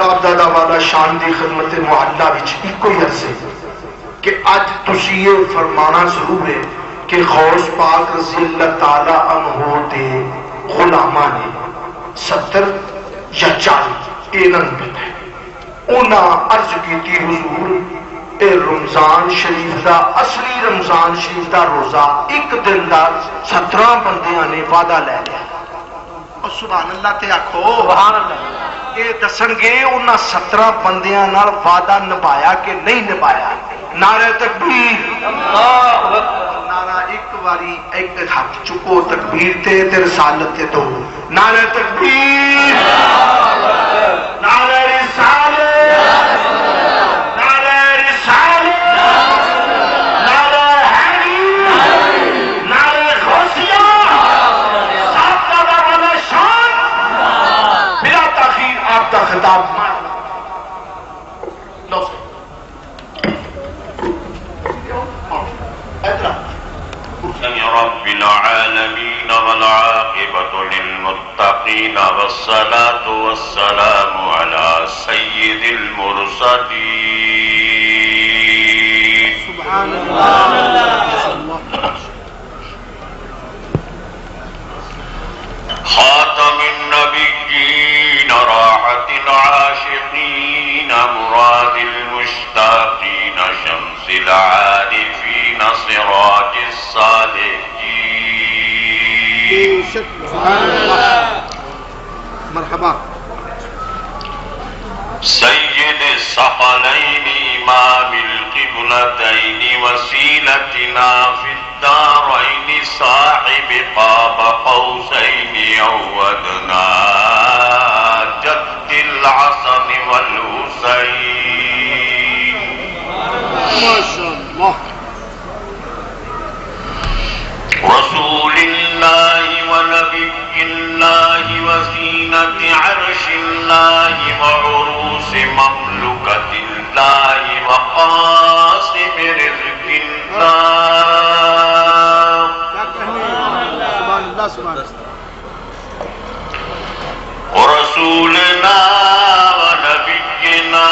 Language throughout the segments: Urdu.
صاحبزادہ والا شان دی خدمت معلہ وچ ایک ہی عرض ہے کہ اج تسی یہ فرمانا ضرور ہے کہ غوث پاک رضی اللہ تعالی عنہ دے غلاماں نے 70 یا 40 اینن پتہ ہے انہاں عرض کیتی حضور اے رمضان شریف دا اصلی رمضان شریف دا روزہ ایک دن دا 17 بندیاں نے وعدہ لے لیا اور سبحان اللہ تے آکھو سبحان اللہ یہ دسن گے انہاں 17 بندیاں نال وعدہ نبھایا کہ نہیں نبھایا نعرہ تکبیر اللہ نعرہ ایک باری ایک ہاتھ چکو تکبیر تے رسالت تے تو نعرہ تکبیر نعرہ رسالت خطاب رب العالمين والعاقبة للمتقين والصلاة والسلام على سيد المرسلين سبحان الله خاتم النبيين راحة العاشقين مراد المشتاقين شمس العارفين سراج الصالحين سبحان الله مرحبا سيد الثقلين إمام القبلتين وسيلتنا في الدارين صاحب قاب قوسين أو أدنى جد الحسن والحسين ما شاء الله رسول الله ونبي الله وزينة عرش الله وعروس مملكة الله وقاسم رزق الله ورسولنا ونبينا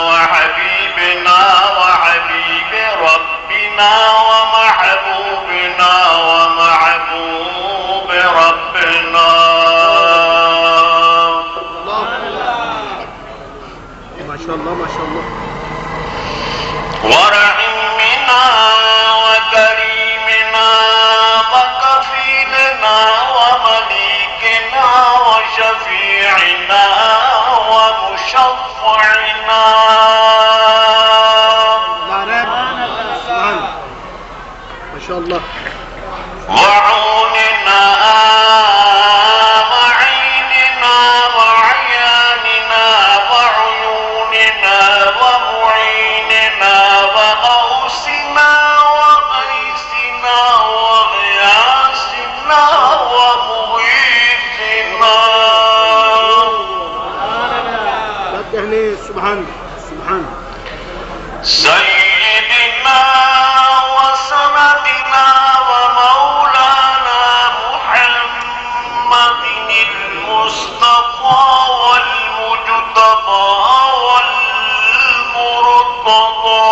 وحبيبنا وحبيب ربنا ومحبوبنا ومحبوب ربنا ما شاء الله ما شاء الله ورحمنا وكريمنا وكفيلنا ومليكنا وشفيعنا ومشفعنا ما شاء الله وعوننا وعيننا وعياننا وعيوننا ومعيننا وغوثنا وغيثنا وغياثنا ومغيثنا سبحان سبحان سيدنا وسندنا ومولانا محمد المصطفى والمجتبى والمرتضى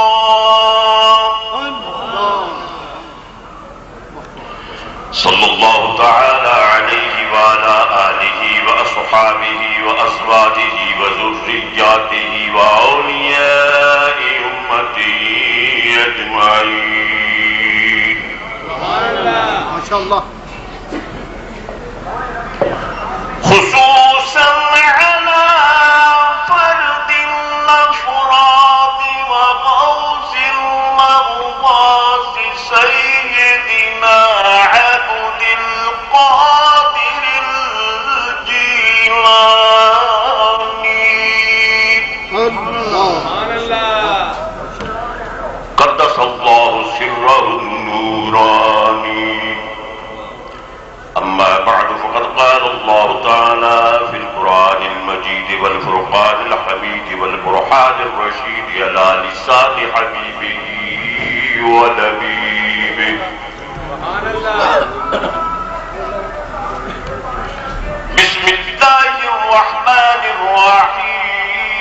صلى الله تعالى عليه وعلى آله وأصحابه وأزواجه وذرياته وأولياء أمته أجمعين ما شاء الله خصوصا على فرد الأفراد وغوث المغواث سيدنا عبد القادر الجيلاني قدس الله سره النوراني أما بعد فقد قال الله تعالى في القرآن المجيد والفرقان الحميد والبرهان الرشيد على لسان حبيبه ونبيبه بسم الله الرحمن الرحيم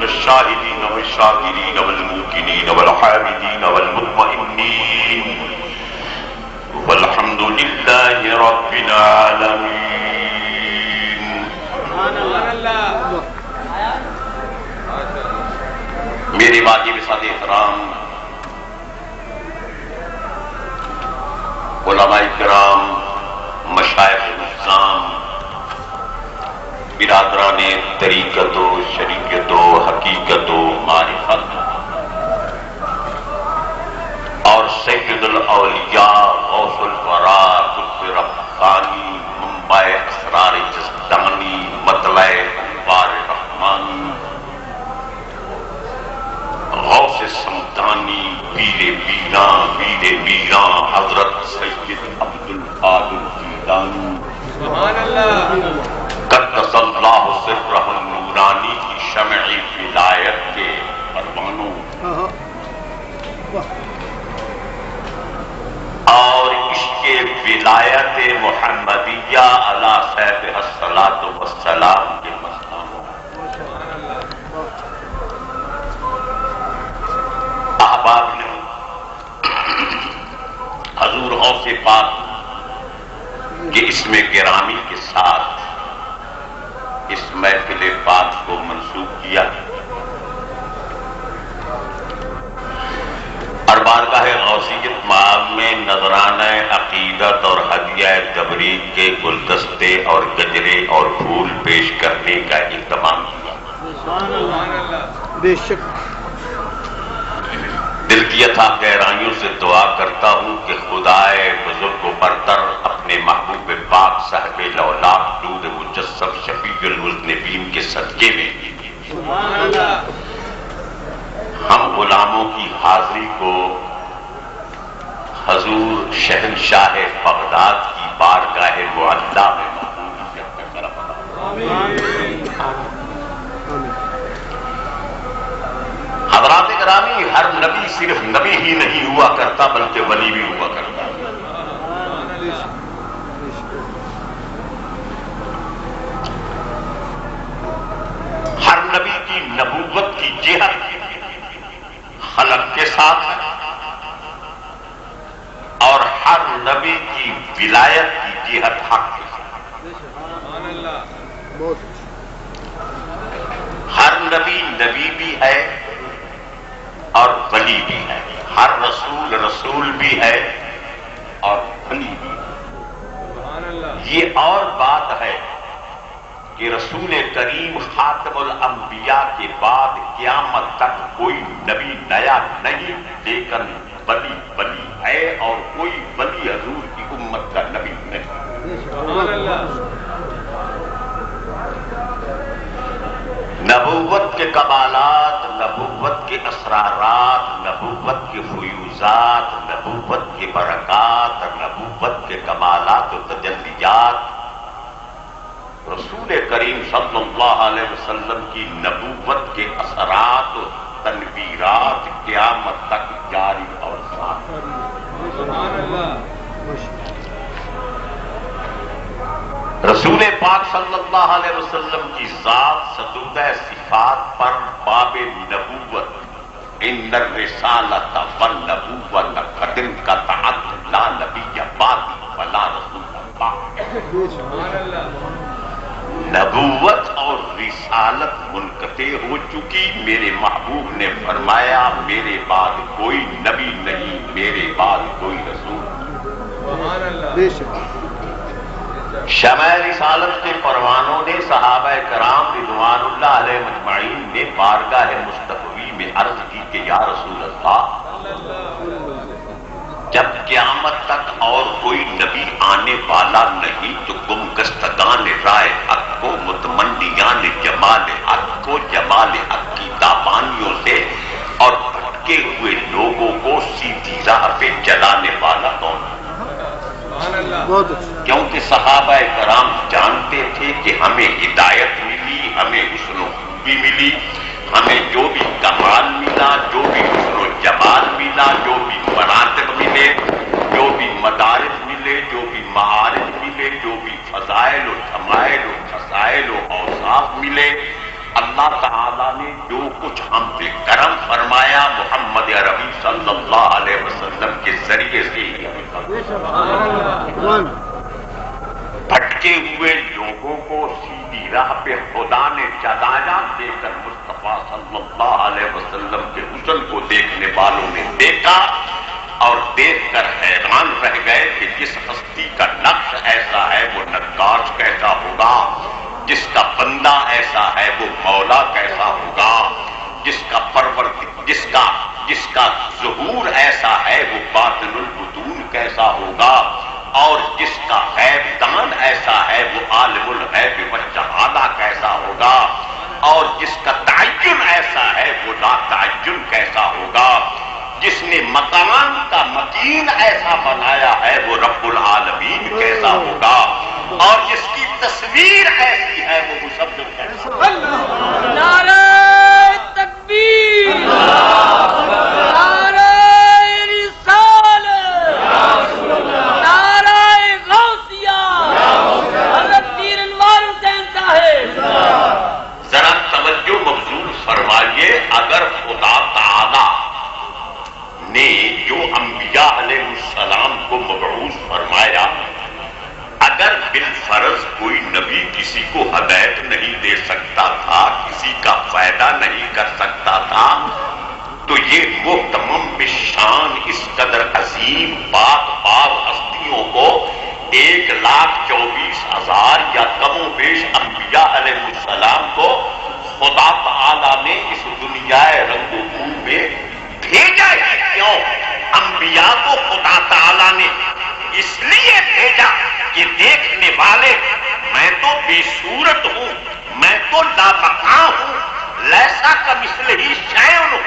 الشاهدين والشاكرين والموقنين والحامدين والمطمئنين والحمد لله رب العالمين. میرے واجب صد احترام علماء کرام، مشائخ نظام، برادران طریقت و شریعت و حقیقت و معرفت، اور سید الاولیاء غوث الورا قطب ربانی منبع اسرار جسدانی مطلع انوار رحمانی غوث سمدانی پیر پیراں حضرت سید عبدالقادر جیلانی قدس اللہ سرہ النورانی کی شمع ولایت کے پروانوں اور عشق ولایت محمدیہ علی صاحب الصلاۃ والسلام کے مستانوں، احباب نے حضور غوث پاک کے اسم گرامی کے ساتھ اس محفل پاک کو منسوب کیا اور بارگاہ غوثیت مآب میں نذرانہ عقیدت اور ہدیہ تبریک کے گلدستے اور گجرے اور پھول پیش کرنے کا اہتمام کیا۔ بے شک دل کی اتھا گہرائیوں سے دعا کرتا ہوں کہ خدائے بزرگ و برتر اپنے محبوب پاک صاحب لولاق نور مجسم شفیع المذنبین کے صدقے میں ہم غلاموں کی حاضری کو حضور شہنشاہ بغداد کی بارگاہ معلیٰ میں مقبولیت کا کرم عطا فرمائے۔ حضرات گرامی، ہر نبی صرف نبی ہی نہیں ہوا کرتا بلکہ ولی بھی ہوا کرتا ہے۔ ہر نبی کی نبوت کی جہت خلق کے ساتھ ہے اور ہر نبی کی ولایت کی جہت حق کے ساتھ۔ ہر نبی نبی بھی ہے اور ولی بھی ہے، ہر رسول رسول بھی ہے اور ولی بھی ہے۔ یہ اور بات ہے کہ رسول کریم خاتم الانبیاء کے بعد قیامت تک کوئی نبی نیا نہیں، لیکن ولی ولی ہے اور کوئی ولی حضور کی امت کا نبی نہیں۔ نبوت کے کمالات، نبوت کے اسرارات، نبوت کے فیوزات، نبوت کے برکات، نبوت کے کمالات و تجلیات رسول کریم صلی اللہ علیہ وسلم کی نبوت کے اثرات و تنویرات قیامت تک جاری اور ساتھ۔ رسول پاک صلی اللہ علیہ وسلم کی ذات صدودہ صفات پر باب نبوت ان الرسالۃ والنبوۃ قد انقطعت لا نبی بعدی ولا رسول بعد۔ نبوت اور رسالت منقطع ہو چکی، میرے محبوب نے فرمایا میرے بعد کوئی نبی نہیں، میرے بعد کوئی رسول نہیں۔ شمع رسالت کے پروانوں نے صحابہ کرام رضوان اللہ علیہ مجمعین نے بارگاہ مصطفی میں عرض کی کہ یا رسول اللہ، جب قیامت تک اور کوئی نبی آنے والا نہیں تو گمگشتگان رائے حق کو، متمنیان جمال حق کو، جمال حق کی دامانیوں سے اور بھٹکے ہوئے لوگوں کو سیدھی راہ پہ چلانے والا کون؟ کیونکہ صحابہ کرام جانتے تھے کہ ہمیں ہدایت ملی، ہمیں حسن و خوبی ملی، ہمیں جو بھی کمال ملا، جو بھی حسن و جمال ملا، جو بھی مراتب ملے، جو بھی مدارج ملے، جو بھی معارف ملے، جو بھی فضائل و شمائل و خصائل و اوصاف ملے، اللہ تعالیٰ نے جو کچھ ہم پہ کرم فرمایا محمد عربی صلی اللہ علیہ وسلم کے ذریعے سے ہی بھٹکے ہوئے لوگوں کو سیدھی راہ پہ خدا نے چلایا، دے کر مصطفیٰ صلی اللہ علیہ وسلم کے حسن کو دیکھنے والوں نے دیکھا اور دیکھ کر حیران رہ گئے کہ جس ہستی کا نقش ایسا ہے وہ نقاش کیسا ہوگا، جس کا بندہ ایسا ہے وہ مولا کیسا ہوگا، جس کا ظہور ایسا ہے وہ باطن البطون کیسا ہوگا، اور جس کا غیب دان ایسا ہے وہ عالم الغیب والشہادہ کیسا ہوگا، اور جس کا تعین ایسا ہے وہ لا تعین کیسا ہوگا، جس نے مکان کا مکین ایسا بنایا ہے وہ رب العالمین کیسا ہوگا، اور جس کی تصویر ایسی ہے وہ مصور کیسا ہوگا۔ نعرہ تکبیر، نعرہ رسالت، نعرہ غوثیہ، حضرت پیر انوار حسین صاحب۔ ذرا توجہ مبذول فرمائیے، اگر خدا تعالی نے جو انبیاء علیہ السلام کو مبعوث فرمایا، اگر بالفرض کوئی نبی کسی کو ہدایت نہیں دے سکتا تھا، کسی کا فائدہ نہیں کر سکتا تھا، تو یہ محتمم بشان اس قدر عظیم پاک ہستیوں کو 1,24,000 یا کم و بیش انبیاء علیہ السلام کو خدا تعالی نے اس دنیا رنگ و بو میں بھیجا ہی کیوں؟ انبیاء کو خدا تعالی نے اس لیے بھیجا کہ دیکھنے والے میں تو بے صورت ہوں، میں تو لابقا ہوں، لیسا کمثلہ شیء ہوں،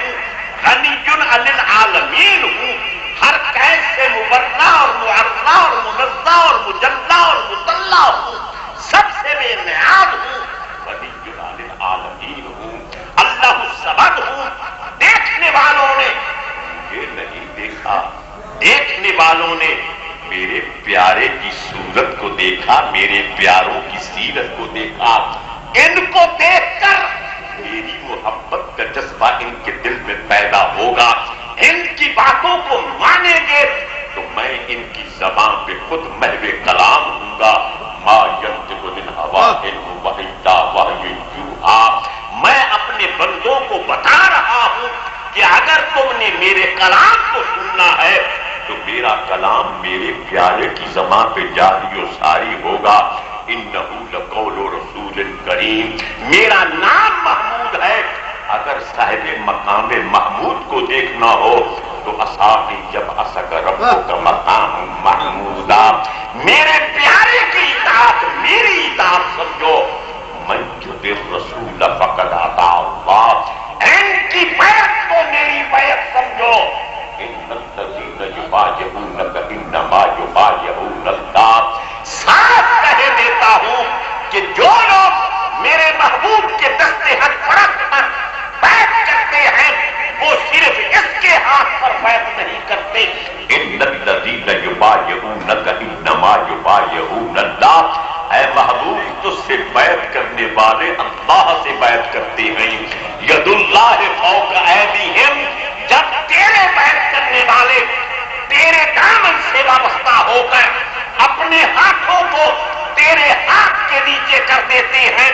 غنی عن العالمین ہوں، ہر قید سے مبرہ اور معرہ اور منزہ اور مجلہ اور مطلع ہوں، سب سے بے نیاز ہوں، غنی عن العالمین ہوں، اللہ الصمد ہوں۔ دیکھنے والوں نے یہ نہیں دیکھا، دیکھنے والوں نے میرے پیارے کی صورت کو دیکھا، میرے پیاروں کی سیرت کو دیکھا، ان کو دیکھ کر میری محبت کا جذبہ ان کے دل میں پیدا ہوگا، ان کی باتوں کو مانیں گے تو میں ان کی زبان پہ خود محو کلام ہوں گا۔ ما ینطق عن الہویٰ ان هو الا وحی یوحیٰ۔ میں اپنے بندوں کو بتا رہا ہوں کہ اگر تم نے میرے کلام کو سننا ہے تو میرا کلام میرے پیارے کی زبان پہ جاری و ساری ہوگا۔ انہ لقول رسول کریم، میرا نام محمود ہے۔ اگر صاحب مقام محمود کو دیکھنا ہو تو اصحابی جب اسک ربک مقام محمودا، میرے پیارے کی اطاعت میری اطاعت سمجھو۔ من یطع الرسول فقد اطاع اللہ، ان کی بیعت کو میری بیعت سمجھو۔ ان الذین یبایعونک انما یبایعون اللہ، صاف کہہ دیتا ہوں کہ جو لوگ میرے محبوب کے دستے حق فرق پر بیعت کرتے ہیں وہ صرف اس کے ہاتھ پر بیعت نہیں کرتے۔ ان الذین یبایعونک انما یبایعون اللہ، اے محبوب تجھ سے بیعت کرنے والے اللہ سے بیعت کرتے ہیں۔ ید اللہ فوق ایدیہم، جب تیرے بیعت کرنے والے تیرے دامن سے وابستہ ہو کر اپنے ہاتھوں کو تیرے ہاتھ کے نیچے کر دیتے ہیں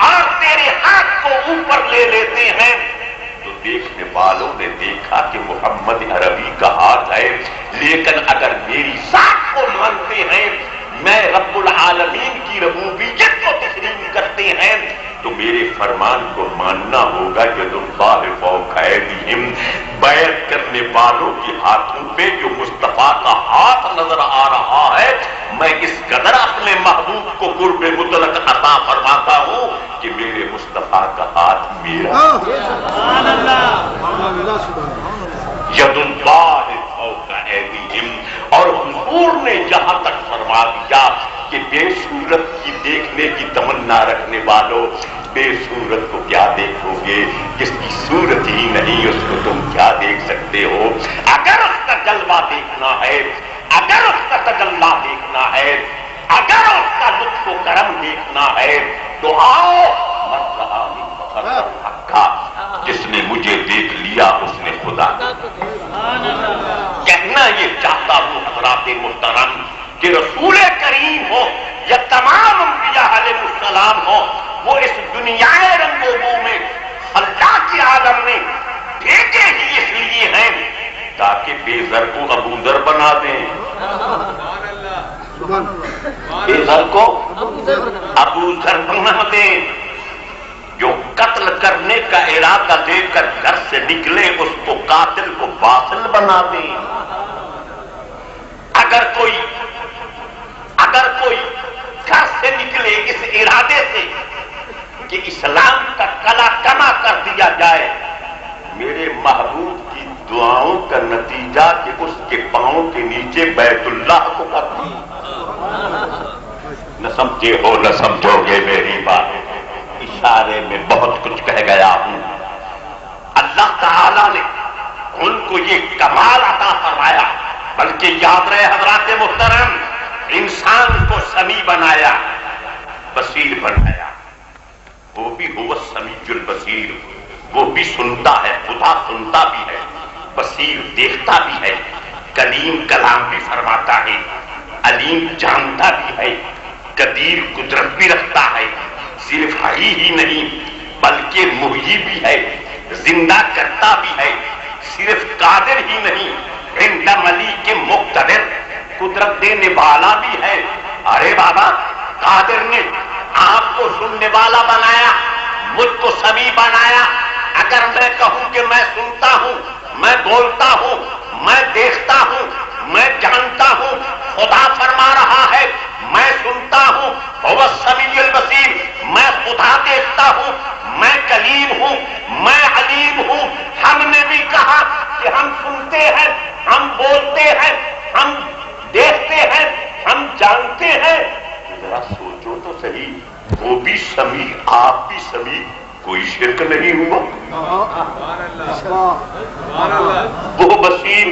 اور تیرے ہاتھ کو اوپر لے لیتے ہیں، تو دیکھنے والوں نے دیکھا کہ محمد عربی کا ہاتھ ہے، لیکن اگر میری ذات کو مانتے ہیں، میں رب العالمین کی ربوبیت کو تسلیم کرتے ہیں، تو میرے فرمان کو ماننا ہوگا۔ ید اللہ فوق ایدیہم، بیعت کرنے والوں کے ہاتھوں پہ جو مصطفیٰ کا ہاتھ نظر آ رہا ہے، میں اس قدر اپنے محبوب کو قرب مطلق عطا فرماتا ہوں کہ میرے مصطفیٰ کا ہاتھ میرا۔ ید اللہ فوق ایدیہم، اور حضور نے جہاں تک فرما دیا کہ بے صورت کی دیکھنے کی تمنا رکھنے والوں، بے صورت کو کیا دیکھو گے؟ جس کی صورت ہی نہیں اس کو تم کیا دیکھ سکتے ہو؟ اگر اس کا جلوہ دیکھنا ہے، اگر اس کا تجلی دیکھنا ہے، اگر اس کا لطف و کرم دیکھنا ہے تو آؤ، من رآنی رکھا، جس نے مجھے دیکھ لیا اس نے خدا کہنا یہ چاہتا ہوں حضرات محترم کہ رسول کریم ہو یا تمام انبیاء علیہ السلام ہو، وہ اس دنیا رنگ و بو میں اللہ کے عالم میں بھیجے ہی اس لیے ہیں تاکہ بے زر کو ابو ذر بنا دیں، بے زر کو ابو ذر بنا دیں، جو قتل کرنے کا ارادہ دے کر گھر سے نکلے اس کو قاتل کو باطل بنا دیں۔ اگر کوئی گھر سے نکلے اس ارادے سے کہ اسلام کا کلا کما کر دیا جائے، میرے محبوب کی دعاؤں کا نتیجہ کہ اس کے پاؤں کے نیچے بیت اللہ کو کر دیا۔ نہ سمجھے ہو نہ سمجھو گے میری بات، اشارے میں بہت کچھ کہہ گیا ہوں۔ اللہ تعالی نے ان کو یہ کمال عطا فرمایا، بلکہ یاد رہے حضرات محترم، انسان کو سمیع بنایا، بصیر بنایا، وہ بھی ہوا السمیع البصیر، وہ بھی سنتا ہے، خدا سنتا بھی ہے، بصیر دیکھتا بھی ہے، کلیم کلام بھی فرماتا ہے، علیم جانتا بھی ہے، قدیر قدرت بھی رکھتا ہے، صرف حی ہی نہیں بلکہ محیی بھی ہے، زندہ کرتا بھی ہے، صرف قادر ہی نہیں عند ملیک مقتدر قدرت دینے والا بھی ہے۔ ارے بابا، قادر نے آپ کو سننے والا بنایا، مجھ کو سمیع بنایا۔ اگر میں کہوں کہ میں سنتا ہوں، میں بولتا ہوں، میں دیکھتا ہوں، میں جانتا ہوں، خدا فرما رہا ہے میں سنتا ہوں، هو السمیع البصیر، میں خدا دیکھتا ہوں، میں کلیم ہوں، میں علیم ہوں۔ ہم نے بھی کہا کہ ہم سنتے ہیں، ہم بولتے ہیں، ہم دیکھتے ہیں، ہم جانتے ہیں۔ ذرا سوچو تو صحیح، وہ بھی سمیع، آپ بھی سمیع، کوئی شرک نہیں ہوا؟ وہ بصیر،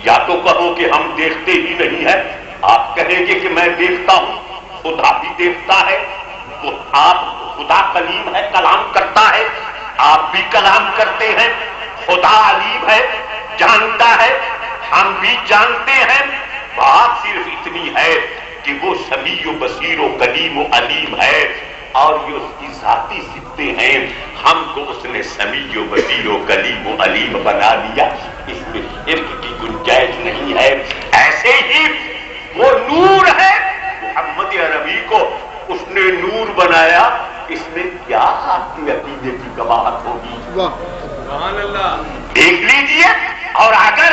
یا تو کہو کہ ہم دیکھتے ہی نہیں ہیں، آپ کہیں گے کہ میں دیکھتا ہوں، خدا بھی دیکھتا ہے، تو آپ خدا کلیم ہے، کلام کرتا ہے، آپ بھی کلام کرتے ہیں، خدا علیم ہے، جانتا ہے، ہم بھی جانتے ہیں۔ بات صرف اتنی ہے کہ وہ سمیع و بصیر و کلیم و علیم ہے، اور یہ اس کی ذاتی صفتیں ہیں، ہم کو اس نے سمیع و بصیر و کلیم و علیم بنا لیا، اس میں شرک کی گنجائش نہیں ہے۔ ایسے ہی وہ نور ہے، محمد عربی کو اس نے نور بنایا، اس میں کیا آپ کے عقیدے کی کباہت ہوگی؟ دیکھ لیجیے۔ اور اگر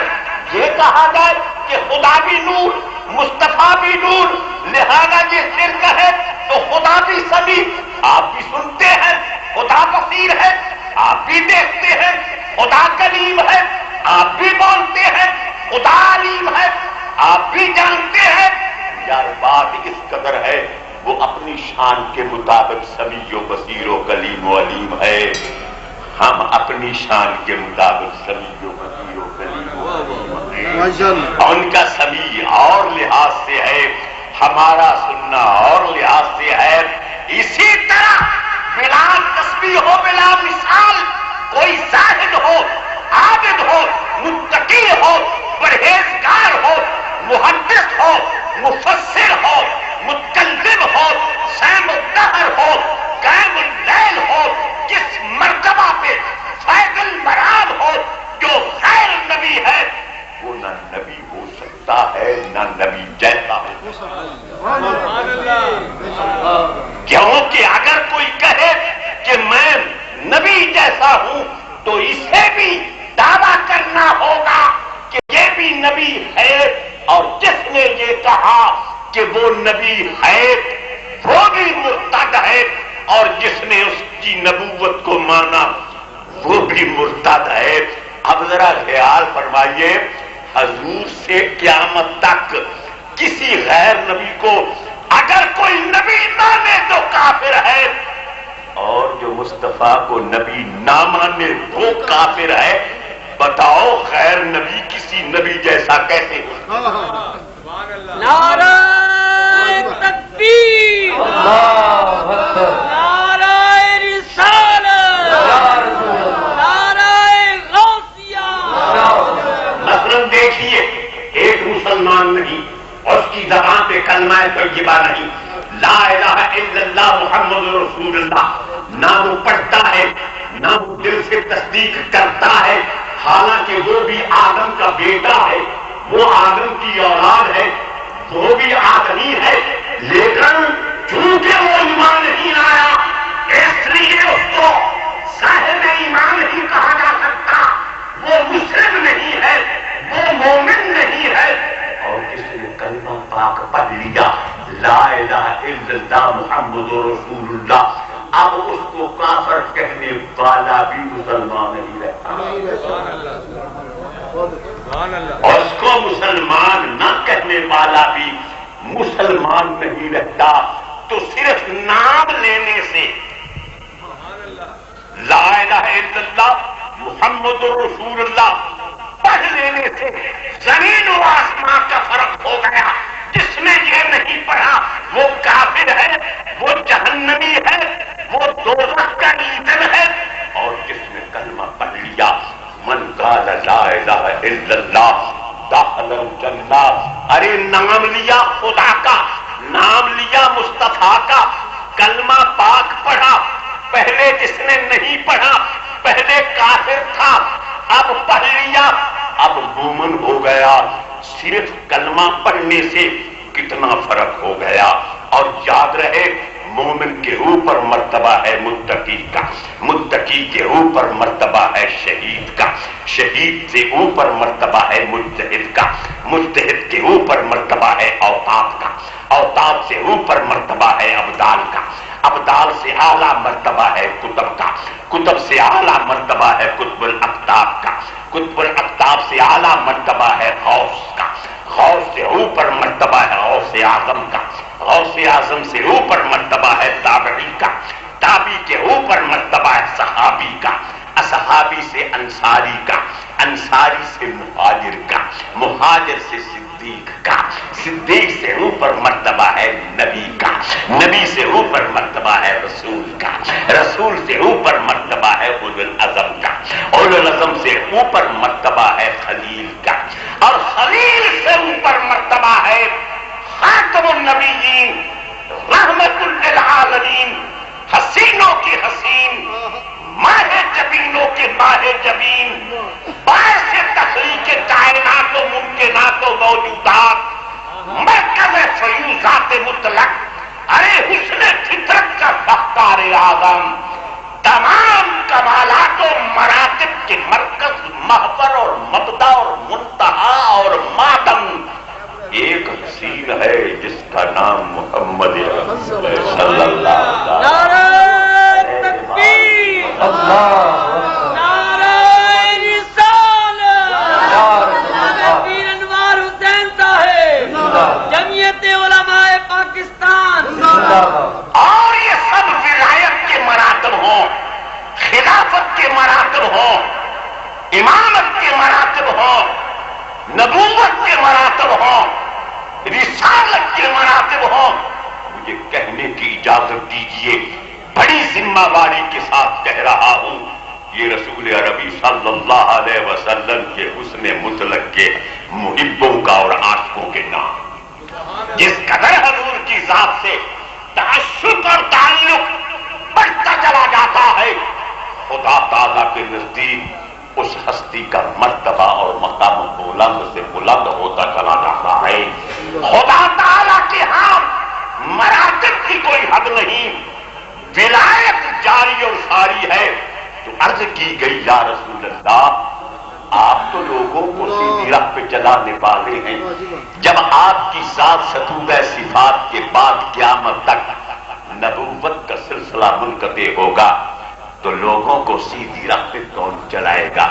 یہ کہا جائے کہ خدا بھی نور، مصطفیٰ بھی نور، لہذا یہ شرک ہے، تو خدا بھی سمیع، آپ بھی سنتے ہیں، خدا بصیر ہے، آپ بھی دیکھتے ہیں، خدا کلیم ہے، آپ بھی بولتے ہیں، خدا علیم ہے، آپ بھی جانتے ہیں۔ یار بات اس قدر ہے، وہ اپنی شان کے مطابق سمیع و بصیر و کلیم و علیم ہے، ہم اپنی شان کے مطابق سمیع و بصیر و کلیم و علیم ہیں۔ ان کا سمیع اور لحاظ سے ہے، ہمارا سننا اور لحاظ سے ہے۔ اسی طرح بلا تسبیح ہو، بلا مثال، کوئی زاہد ہو، عابد ہو، متقی ہو، پرہیزگار ہو، محدث ہو، مفسر ہو، متکلم ہو، سام الدہر ہو، قائم اللیل ہو، جس مرتبہ پہ فیض المرام ہو، جو غیر نبی ہے وہ نہ نبی ہو سکتا ہے نہ نبی جیسا ہو سکتا ہے۔ کیونکہ اگر کوئی کہے کہ میں نبی جیسا ہوں تو اسے بھی دعویٰ کرنا ہوگا کہ یہ بھی نبی ہے، اور جس نے یہ کہا کہ وہ نبی ہے وہ بھی مرتد ہے، اور جس نے اس کی نبوت کو مانا وہ بھی مرتد ہے۔ اب ذرا خیال فرمائیے، حضور سے قیامت تک کسی غیر نبی کو اگر کوئی نبی مانے تو کافر ہے، اور جو مصطفیٰ کو نبی نہ مانے وہ کافر ہے۔ بتاؤ غیر نبی کسی نبی جیسا کیسے؟ نعرہ تکبیر، نعرہ رسالت۔ نہیں، اس کی زبان پہ کلمہ طیبہ نہیں، لا الہ الا اللہ محمد رسول اللہ نہ وہ پڑھتا ہے نہ وہ دل سے تصدیق کرتا ہے، حالانکہ وہ بھی آدم کا بیٹا ہے، وہ آدم کی اولاد ہے، وہ بھی آدمی ہے، لیکن چونکہ وہ ایمان نہیں لایا اس لیے اس کو صاحب ایمان نہیں کہا جا سکتا، وہ مسلم نہیں ہے، وہ مومن نہیں ہے۔ اور کس نے کلمہ پاک پڑھ لیا لا الہ الا اللہ محمد رسول اللہ، اب اس کو کافر کہنے والا بھی مسلمان نہیں رہتا، اور اس کو مسلمان نہ کہنے والا بھی مسلمان نہیں رہتا۔ تو صرف نام لینے سے لا الہ الا اللہ محمد رسول اللہ پڑھ لینے سے زمین و آسمان کا فرق ہو گیا۔ جس نے یہ نہیں پڑھا وہ کافر ہے، وہ جہنمی ہے، وہ دوزخ کا ایندھن ہے، اور جس نے کلمہ پڑھ لیا من قال لا الہ الا اللہ دخل الجنہ، ارے نام لیا خدا کا، نام لیا مصطفیٰ کا، کلمہ پاک پڑھا، پہلے جس نے نہیں پڑھا پہلے کافر تھا، اب پڑھ لیا اب مومن ہو گیا۔ صرف کلمہ پڑھنے سے کتنا فرق ہو گیا۔ اور یاد رہے مومن کے اوپر مرتبہ ہے متقی کا، متقی کے اوپر مرتبہ ہے شہید کا، شہید سے اوپر مرتبہ ہے مجتہد کا، مجتہد کے اوپر مرتبہ ہے اوتاد کا، اوتاد سے اوپر مرتبہ ہے ابدال کا، ابدال سے اعلیٰ مرتبہ ہے کتب کا، کتب سے اعلیٰ مرتبہ ہے قطب الاقطاب کا، قطب الاقطاب سے اعلیٰ مرتبہ ہے غوث کا، غوث سے اوپر مرتبہ ہے غوث اعظم کا، غوث اعظم سے اوپر مرتبہ ہے تابعی کا، تابعی کے اوپر مرتبہ ہے صحابی کا، اصحابی سے انصاری کا، انصاری سے مہاجر کا، مہاجر سے صدیق کا، صدیق سے اوپر مرتبہ ہے نبی کا، نبی سے اوپر مرتبہ ہے رسول کا، رسول سے اوپر مرتبہ ہے اولو العزم کا، اولو العزم سے اوپر مرتبہ ہے خلیل کا، اور خلیل سے اوپر مرتبہ ہے خاتم النبیین رحمت للعالمین، حسینوں کی حسین، ماہ جبینوں کے ماہ جبین، باعث تخلیق کائنات و ممکنات و موجودات، مرکز فیوضات مطلق، ارے حسن فطرت کا فخار اعظم، تمام کمالات و مراتب کے مرکز، محور اور مبدا اور منتہا اور مادم، ایک حسین ہے جس کا نام محمد صلی اللہ علیہ نعرہ تکبیر، نعرہ رسالت، نعرہ پیر انوار حسین صاحب، جمعیت علماء پاکستان، اور یہ سب ولایت کے مراتب ہوں، خلافت کے مراتب ہوں، امامت کے مراتب ہوں، نبوت کے مراتب ہوں، رسالت کے مراتب ہوں، مجھے کہنے کی اجازت دیجیے، بڑی ذمہ داری کے ساتھ کہہ رہا ہوں، یہ رسول عربی صلی اللہ علیہ وسلم کے حسن مطلق کے محبوں کا اور عاشقوں کے نام، جس قدر حضور کی ذات سے تعشق اور تعلق بڑھتا چلا جاتا ہے، خدا تعالیٰ کے نزدیک اس ہستی کا مرتبہ اور مقام بلند سے بلند ہوتا چلا جاتا ہے۔ خدا تعالیٰ کے ہاں مراتب کی کوئی حد نہیں، ولایت جاری اور ساری ہے۔ تو عرض کی گئی یا رسول اللہ، آپ تو لوگوں کو سیدھی راہ پہ چلانے والے ہیں، جب آپ کی ذات ستورہ صفات کے بعد قیامت تک نبوت کا سلسلہ منقطع ہوگا تو لوگوں کو سیدھی راہ پہ کون چلائے گا؟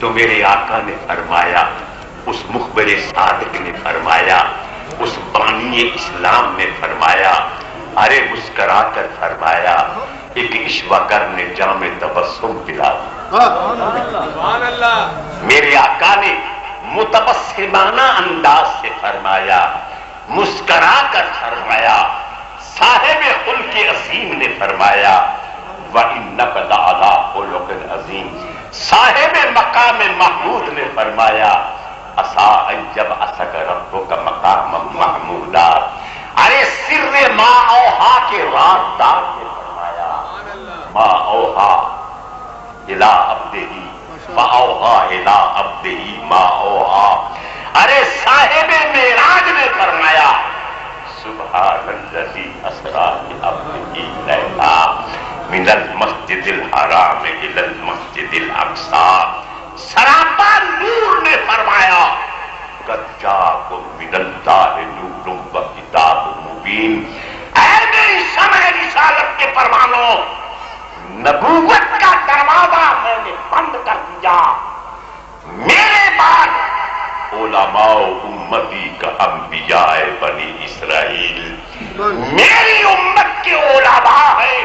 تو میرے آقا نے فرمایا، اس مخبر صادق نے فرمایا، اس بانی اسلام نے فرمایا، ارے مسکرا کر فرمایا، ایک عشوہ کرنے جام تبسم پلا۔ سبحان اللہ، میرے آقا نے متبسمانہ انداز سے فرمایا، مسکرا کر فرمایا، صاحب خلق عظیم نے فرمایا، وَإِنَّكَ لَعَلَىٰ خُلُقٍ عَظِيمٍ، صاحب مقام محمود نے فرمایا، عسا ان یبعثک ربک مقاما محمودا. ارے سر ما اوہا کے رات دار نے فرمایا ما اوہا الی عبدہ ما اوہا الی عبدہ ما اوہا. ارے صاحب معراج نے فرمایا سبحان الذی اسریٰ بعبدہ لیلا من المسجد الحرام الی المسجد الاقصی. سراپا نور نے فرمایا قد جاءکم من اللہ نور و کتاب مبین. اے میری سمع رسالت کے پروانوں، نبوت کا دروازہ میں نے بند کر دیا. میرے بعد علماء امتی کا انبیاء بنی اسرائیل میری امت کے علماء ہیں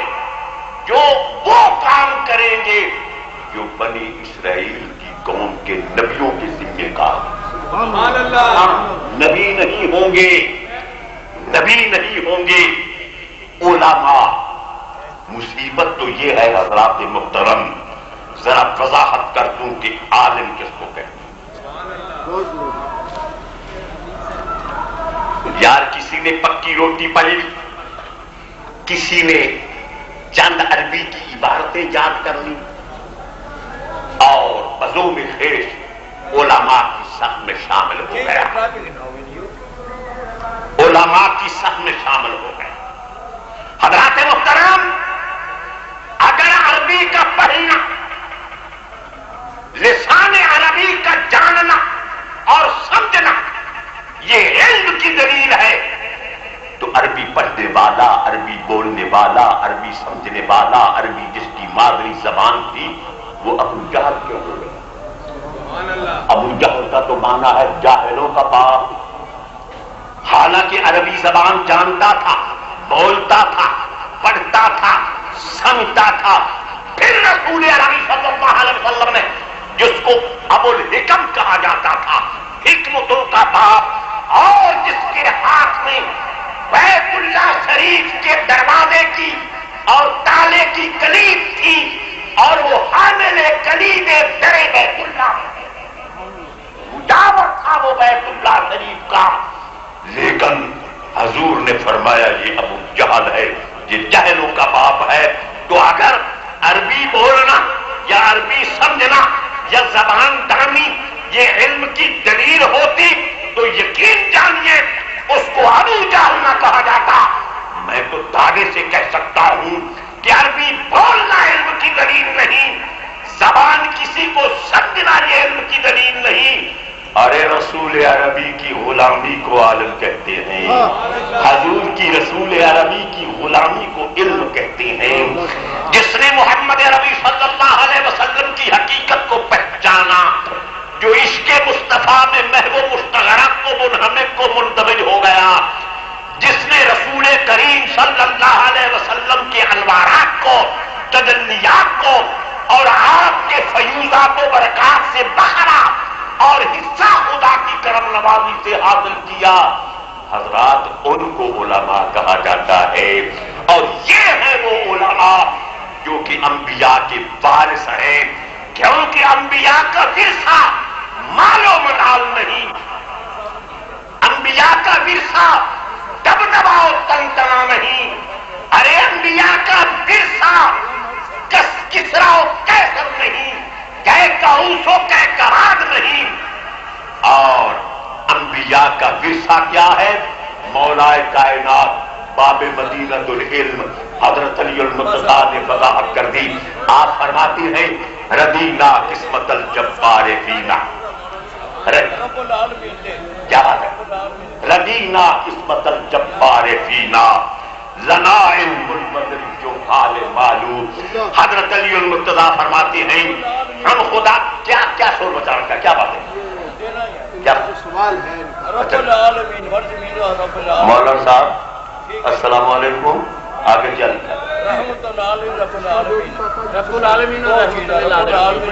جو وہ کام کریں گے جو بنی اسرائیل کی قوم کے نبیوں کے ذمہ کار. سبحان اللہ. نبی نہیں ہوں گے، نبی نہیں ہوں گے، علماء. مصیبت تو یہ ہے حضرات محترم، ذرا وضاحت کر دوں کہ عالم کس کو کہتے ہیں. یار کسی نے پکی روٹی پڑھی، کسی نے چند عربی کی عبارتیں یاد کر لی اور بزوم خیش علماء کی صف میں شامل ہو گیا، علماء کی صف میں شامل ہو گیا. حضرات محترم، اگر عربی کا پڑھنا، لسان عربی کا جاننا اور سمجھنا یہ علم کی دلیل ہے تو عربی پڑھنے والا، عربی بولنے والا، عربی سمجھنے والا، عربی جس کی مادری زبان تھی وہ ابو جہل کیوں ہو گیا؟ ابو جہل کا تو معنی ہے جاہلوں کا باپ. حالانکہ عربی زبان جانتا تھا، بولتا تھا، پڑھتا تھا، سمجھتا تھا. پھر رسول عربی صلی اللہ علیہ وسلم نے جس کو ابو الحکم کہا جاتا تھا، حکمتوں کا باپ، اور جس کے ہاتھ میں بیت اللہ شریف کے دروازے کی اور تالے کی کلید تھی اور وہ حامل کلید در بیت اللہ مجاور تھا وہ بیت اللہ شریف کا. لیکن حضور نے فرمایا یہ ابو جہل ہے، یہ جہلوں کا باپ ہے. تو اگر عربی بولنا یا عربی سمجھنا یا زبان دانی یہ علم کی دلیل ہوتی تو یقین جانیے اس کو ابو جہل نہ کہا جاتا. میں تو دعوے سے کہہ سکتا ہوں کہ عربی بولنا علم کی دلیل نہیں، زبان کسی کو سمجھنا یہ علم کی دلیل نہیں. ارے رسول عربی کی غلامی کو عالم کہتے ہیں، حضور کی رسول عربی کی غلامی کو علم کہتے ہیں. جس نے محمد عربی صلی اللہ علیہ وسلم کی حقیقت کو پہچانا، جو عشق مصطفیٰ میں محو مشتغرق کو منہمک کو مندمج ہو گیا، جس نے رسول کریم صلی اللہ علیہ وسلم کے انوارات کو، تجلیات کو اور آپ کے فیوزات و برکات سے بخرا اور حصہ خدا کی کرم نوازی سے حاصل کیا، حضرات ان کو علماء کہا جاتا ہے. اور یہ ہے وہ علماء جو کہ انبیاء کے وارث ہیں، کیونکہ انبیاء کا ورثہ مال و منال نہیں، انبیاء کا ورثہ دبدبا و تنتنا نہیں. ارے انبیاء کا ورثہ کسرا و کیسر نہیں، کہکعوس و کہکراگ نہیں. اور انبیاء کا ورثہ کیا ہے؟ مولائے کائنات باب مدینۃ العلم حضرت علی المرتضیٰ نے وضاحت کر دی. آپ فرماتے ہیں ردینا قسمت الجبار فینا، کیا ہے؟ ردینا قسمت الجبار فینا لنا علم المدر جو حال معلوم. حضرت علی المرتضیٰ فرماتے ہیں ہم خدا کیا کیا شور مچا رکھا، کیا بات ہے؟ کیا سوال ہے؟ مولانا صاحب السلام علیکم، آگے چل.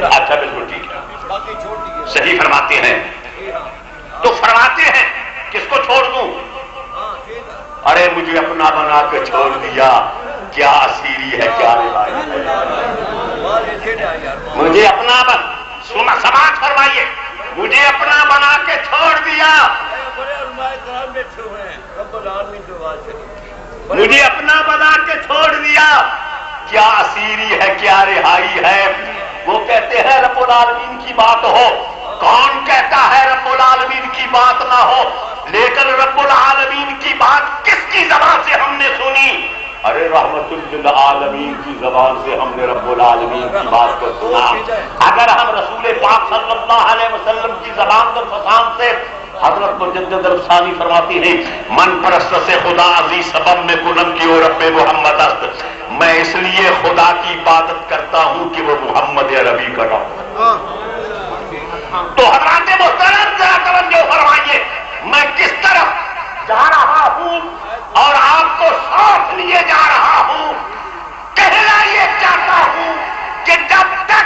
اچھا بالکل ٹھیک ہے، صحیح فرماتے ہیں. تو فرماتے ہیں کس کو چھوڑ دوں؟ ارے مجھے اپنا بنا کے چھوڑ دیا، کیا اسیری ہے، کیا روایت ہے. مجھے اپنا بن سماج فرمائیے، مجھے اپنا بنا کے چھوڑ دیا، بڑے علماء کرام بیٹھے ہوئے ہیں، رب العالمین کی بات چلی، مجھے اپنا بنا کے چھوڑ دیا، کیا اسیری ہے کیا رہائی ہے؟ وہ کہتے ہیں رب العالمین کی بات ہو، کون کہتا ہے رب العالمین کی بات نہ ہو؟ لیکن رب العالمین کی بات کس کی زبان سے ہم نے سنی؟ ارے رحمت للعالمین کی زبان سے ہم نے رب العالمین کی بات کو سنا۔ اگر ہم رسول پاک صلی اللہ علیہ وسلم کی زبان اور فسان سے، حضرت مجدد افسانی فرماتی ہیں من پرست سے خدا عزیز سبب میں کنم کی اور رب محمد است، میں اس لیے خدا کی عبادت کرتا ہوں کہ وہ محمد عربی کا نام۔ تو حضرات محترم ذرا توجہ فرمائیے، میں کس طرف جا رہا ہوں اور آپ کو ساتھ لیے جا رہا ہوں۔ کہنا یہ چاہتا ہوں کہ جب تک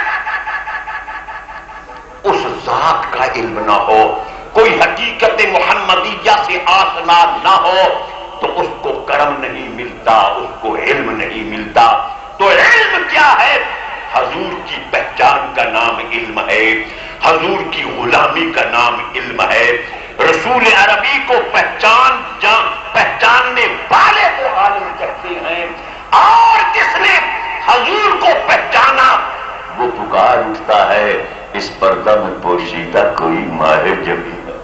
اس ذات کا علم نہ ہو، کوئی حقیقت محمدیہ سے آشنا نہ ہو، تو اس کو کرم نہیں ملتا، اس کو علم نہیں ملتا۔ تو علم کیا ہے؟ حضور کی پہچان کا نام علم ہے، حضور کی غلامی کا نام علم ہے، رسول عربی کو پہچاننے والے کو عالم کہتے ہیں، اور جس نے حضور کو پہچانا وہ پکار اٹھتا ہے اس پردہ میں پوشیدہ کوئی ماہ جبی ہے،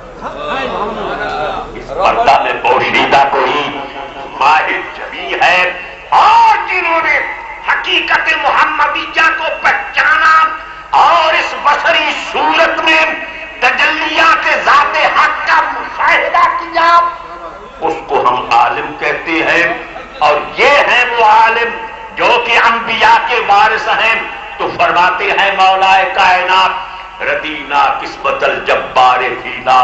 اس پردہ میں پوشیدہ کوئی ماہ جبی ہے۔ اور جنہوں نے حقیقت محمدیہ کو پہچانا اور اس بصری صورت میں تجلیات ذات حق کا مشاہدہ کیا، اس کو ہم عالم کہتے ہیں۔ اور یہ ہیں وہ عالم جو کہ انبیاء کے وارث ہیں۔ تو فرماتے ہیں مولا کائنات ردینا قسمت الجبار فینا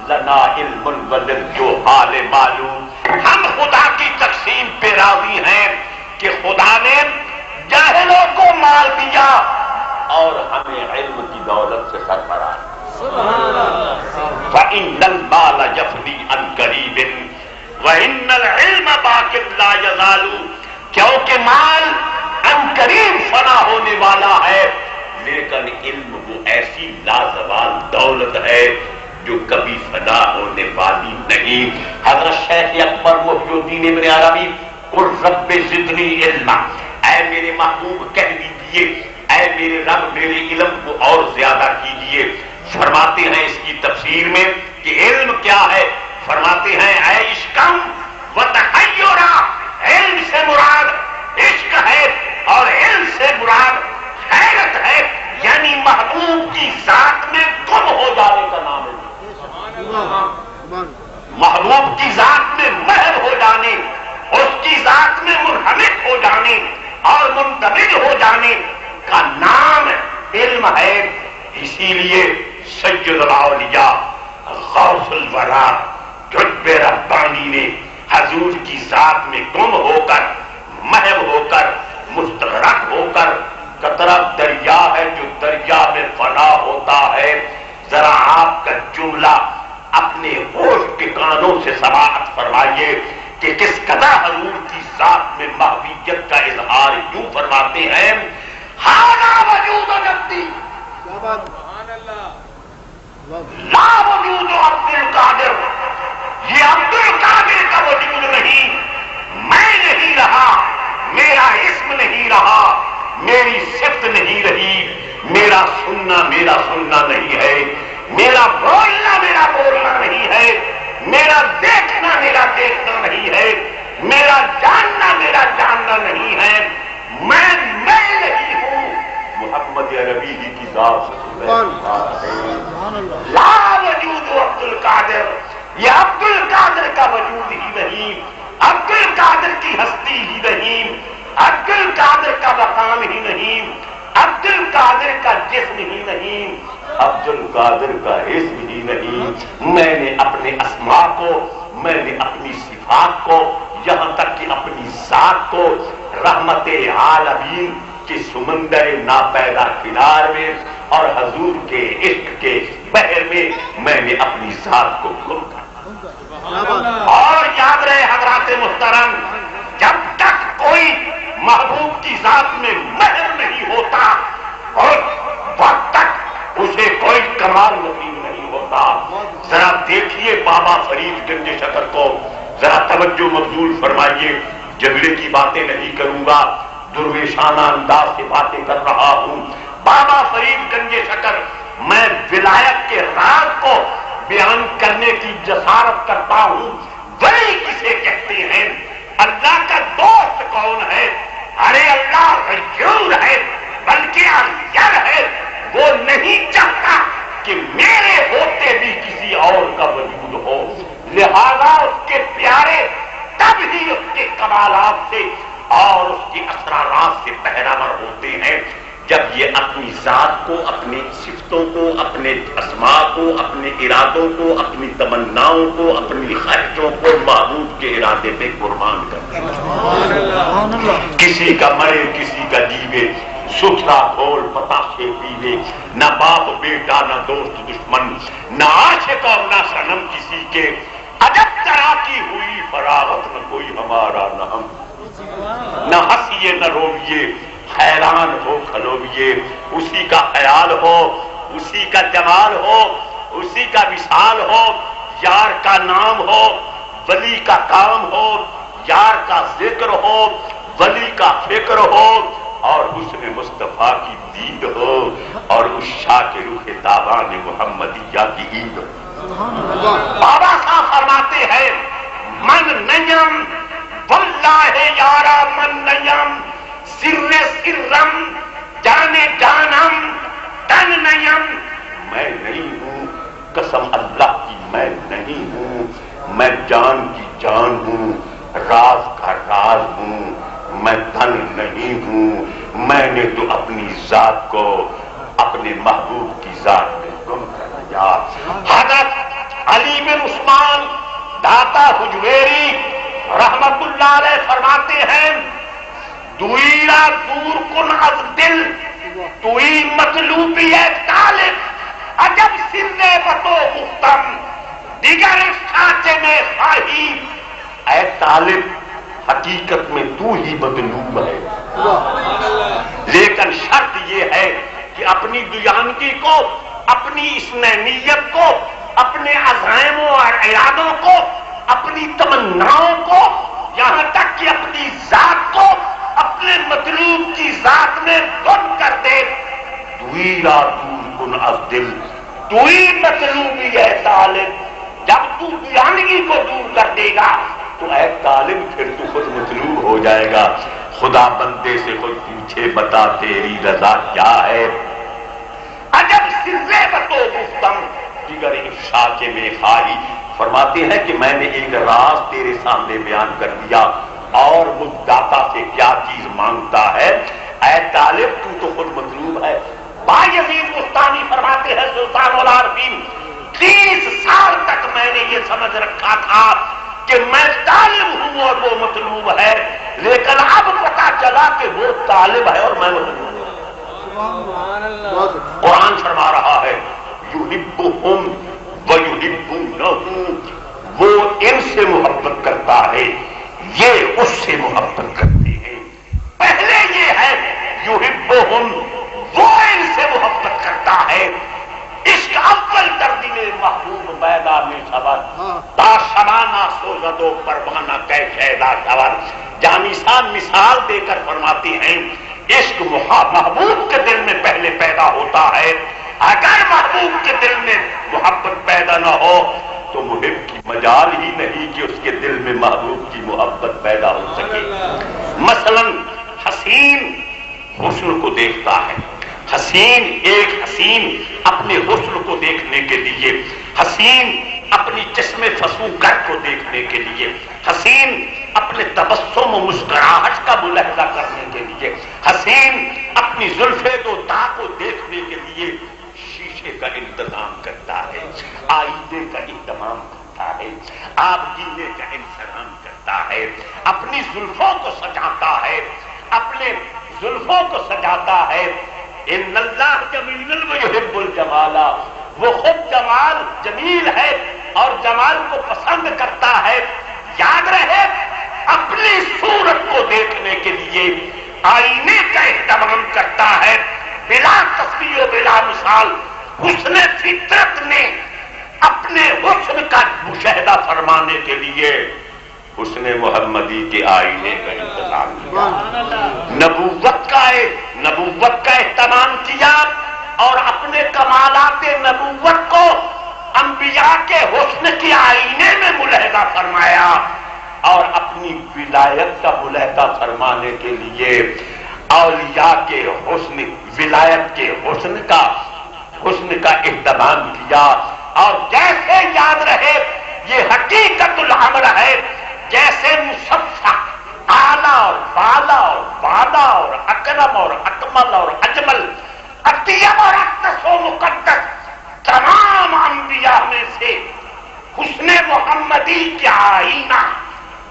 لنا علم ولل جو حال معلوم، ہم خدا کی تقسیم پہ راضی ہیں کہ خدا نے جاہلوں کو مال دیا اور ہمیں علم کی دولت سے سرفراز۔ فَإِنَّ الْمَالَ يَفْنِي عَنْ قَرِيبٍ وَإِنَّ الْعِلْمَ بَاقٍ لَا يَزَالُ، کیونکہ مال عن قریب فنا ہونے والا ہے، لیکن علم وہ ایسی لازوال دولت ہے جو کبھی فنا ہونے والی نہیں۔ حضرت شیخ اکبر محی الدین ابن عربی قل رب زدنی علما، اے میرے محبوب کہہ دیجیے اے میرے رب میرے علم کو اور زیادہ کیجیے۔ فرماتے ہیں اس کی تفسیر میں کہ علم کیا ہے؟ فرماتے ہیں اے عشقم و تحیرا، علم سے مراد عشق ہے اور علم سے مراد حیرت ہے، یعنی محبوب کی ذات میں گم ہو جانے کا نام ہے۔ محبوب کی ذات میں محو ہو جانے، اس کی ذات میں منہمک ہو جانے اور مندمج ہو جانے کا نام علم ہے۔ اسی لیے سید الاولیاء غوث الورا قطب ربانی نے حضور کی ذات میں گم ہو کر، محو ہو کر، مستغرق ہو کر، قطرہ دریا ہے جو دریا میں فنا ہوتا ہے۔ ذرا آپ کا جملہ اپنے ہوش ٹکانوں سے سماعت فرمائیے کہ کس قدر حضور کی ذات میں محویت کا اظہار یوں فرماتے ہیں، ہانا وجود نفسی لا وجود عبد القادر، یہ عبد القادر کا وجود نہیں، میں نہیں رہا، میرا اسم نہیں رہا، میری صفت نہیں رہی، میرا سننا نہیں ہے، میرا بولنا نہیں ہے، میرا دیکھنا نہیں ہے، میرا جاننا نہیں ہے، میں نہیں ہوں، محمد عربی ہی کی ذات لا وجود عبد القادر، یہ عبد القادر کا وجود ہی نہیں، عبد القادر کی ہستی ہی نہیں، عبد القادر کا مقام ہی نہیں، عبد القادر کا جسم ہی نہیں، عبد القادر کا اسم ہی نہیں۔ میں نے اپنے اسماء کو، میں نے اپنی صفات کو، یہاں تک کہ اپنی ذات کو رحمت عالمین کے سمندر ناپیدا کنار میں اور حضور کے عشق کے بحر میں نے اپنی ذات کو گم کر۔ اور یاد رہے حضرات محترم، جب تک کوئی محبوب کی ذات میں مہر نہیں ہوتا اور وقت تک اسے کوئی کمال نہیں نہیں ہوتا. ذرا دیکھیے بابا فرید گنج شکر کو, ذرا توجہ مبذول فرمائیے. جھگڑے کی باتیں نہیں کروں گا, درویشانہ انداز سے باتیں کر رہا ہوں. بابا فرید گنج شکر, میں ولایت کے راز کو بیان کرنے کی جسارت کرتا ہوں. ولی کسے کہتے ہیں؟ اللہ کا دوست کون ہے؟ ارے اللہ غیور ہے, بلکہ اغیر ہے. وہ نہیں چاہتا کہ میرے ہوتے بھی کسی اور کا وجود ہو. لہذا اس کے پیارے تب ہی اس کے کمالات سے اور اس کے اسرارات سے پہراور ہوتے ہیں جب یہ اپنی ذات کو, اپنی صفتوں کو, اپنے اسماء کو, اپنے ارادوں کو, اپنی تمناؤں کو, اپنی خواہشوں کو معبود کے ارادے پہ قربان کرتے ہیں. کسی کا مرے کسی کا جیوے, ستھرا کھول پتاشے پیوے, نہ باپ بیٹا نہ دوست دشمن, نہ عاشق اور نہ صنم کسی کے. عجب طرح کی ہوئی فراغت, نہ کوئی ہمارا نہ ہم, نہ ہنسیے نہ روئیے, حیران ہو کھلویے. اسی کا خیال ہو, اسی کا جمال ہو, اسی کا وصال ہو, یار کا نام ہو, ولی کا کام ہو, یار کا ذکر ہو, ولی کا فکر ہو, اور حسن مصطفیٰ کی دید ہو, اور اس شاہ کے روح تابان محمدیہ کی عید ہو. بابا صاحب فرماتے ہیں من نیم واللہ یارا من نیم, سر سرم جانے جانم تن نیم. میں نہیں ہوں, قسم اللہ کی میں نہیں ہوں, میں جان کی جان ہوں, راز کا راز ہوں, میں تن نہیں ہوں. میں نے تو اپنی ذات کو اپنے محبوب کی ذات میں گم کر دیا. حضرت علی بن عثمان داتا حجویری رحمت اللہ علیہ فرماتے ہیں دویرا دور کن از دل توئی مطلوبی ہے طالب, عجب سرے بتو مختم دیگر سانچے میں خواہی. اے طالب, حقیقت میں تو ہی مطلوب ہے, لیکن شرط یہ ہے کہ اپنی دیانتی کو, اپنی اسنینیت کو, اپنے عزائموں اور ارادوں کو, اپنی تمناؤں کو, یہاں تک کہ اپنی ذات کو اپنے مطلوب کی ذات میں گم کر دے. دویرا دور کن از دل توئی مطلوبی ہے طالب. جب تو دیانگی کو دور کر دے گا تو اے طالب پھر تو خود مطلوب ہو جائے گا. خدا بندے سے خود پوچھے بتا تیری رضا کیا ہے. عجب سرے بتو گفتم دیگر افشا کے میں خواہی. فرماتے ہیں کہ میں نے ایک راز تیرے سامنے بیان کر دیا, اور مجھ داتا سے کیا چیز مانگتا ہے. اے طالب تو تو خود مطلوب ہے. بایزید بستانی فرماتے ہیں سلطان العارفین 30 سال تک میں نے یہ سمجھ رکھا تھا کہ میں طالب ہوں اور وہ مطلوب ہے, لیکن اب پتا چلا کہ وہ طالب ہے اور میں مطلوب ہوں. قرآن فرما رہا ہے یحبہم ویحبونہ, وہ ان سے محبت کرتا ہے, یہ اس سے محبت کرتے ہیں. پہلے یہ ہے یحبہم, وہ ان سے محبت کرتا ہے. عشق اول در دل محبوب پیدا میں شود, تا شمانہ سوزدو پروانہ کہ شیدا شود. جانی صاحب مثال دے کر فرماتے ہیں عشق محبوب کے دل میں پہلے پیدا ہوتا ہے. اگر محبوب کے دل میں محبت پیدا نہ ہو تو محب کی مجال ہی نہیں کہ اس کے دل میں محبوب کی محبت پیدا ہو سکے. مثلا حسین حسن کو دیکھتا ہے, ایک حسین اپنے حسن کو دیکھنے کے لیے, حسین اپنی جسم فسوگر کو دیکھنے کے لیے, حسین اپنے تبسم و مسکراہٹ کا ملاحظہ کرنے کے لیے, حسین اپنی زلفے دو دا کو دیکھنے کے لیے شیشے کا انتظام کرتا ہے, آئینے کا اہتمام کرتا ہے, آبگینے کا انتظام کرتا ہے, اپنی زلفوں کو سجاتا ہے, اپنے زلفوں کو سجاتا ہے. ان اللہ جمیل ویحب الجمال, وہ خود جمال جمیل ہے اور جمال کو پسند کرتا ہے. یاد رہے اپنی صورت کو دیکھنے کے لیے آئینے کا اہتمام کرتا ہے. بلا تصویر و بلا مثال حسن فطرت نے اپنے حسن کا مشاہدہ فرمانے کے لیے حسن محمدی کے آئینے کا انتظام کیا، نبوت کا اہتمام کیا اور اپنے کمالات نبوت کو انبیاء کے حسن کے آئینے میں ملاحظہ فرمایا اور اپنی ولایت کا ملاحظہ فرمانے کے لیے اولیاء کے حسن، ولایت کے حسن کا اہتمام کیا۔ اور جیسے یاد رہے یہ حقیقت الامر ہے، جیسے مصفح اعلیٰ اور بالا اور بالا اور اکرم اور اکمل اور اجمل، اطیب اور اقدس و مقدس تمام انبیاء میں سے حسن محمدی کا آئینہ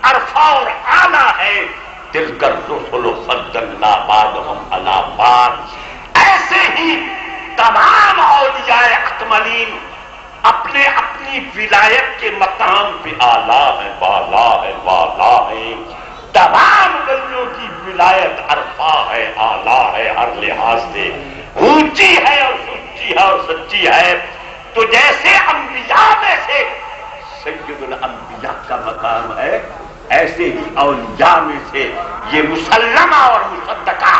عرفہ اور اعلیٰ ہے۔ تلک الرسل فضلنا بعضهم علی بعض، ایسے ہی تمام اولیاء اکملین اپنی ولایت کے مقام پہ اعلیٰ ہے، بالا ہے، بالا ہے۔ تمام ولیوں کی ولایت عرفہ ہے، اعلیٰ ہے، ہر لحاظ سے اونچی ہے اور سچی ہے اور سچی ہے۔ تو جیسے انبیاء میں سے سید الانبیاء کا مقام ہے، ایسے ہی اولیاء میں سے یہ مسلمہ اور مصدقہ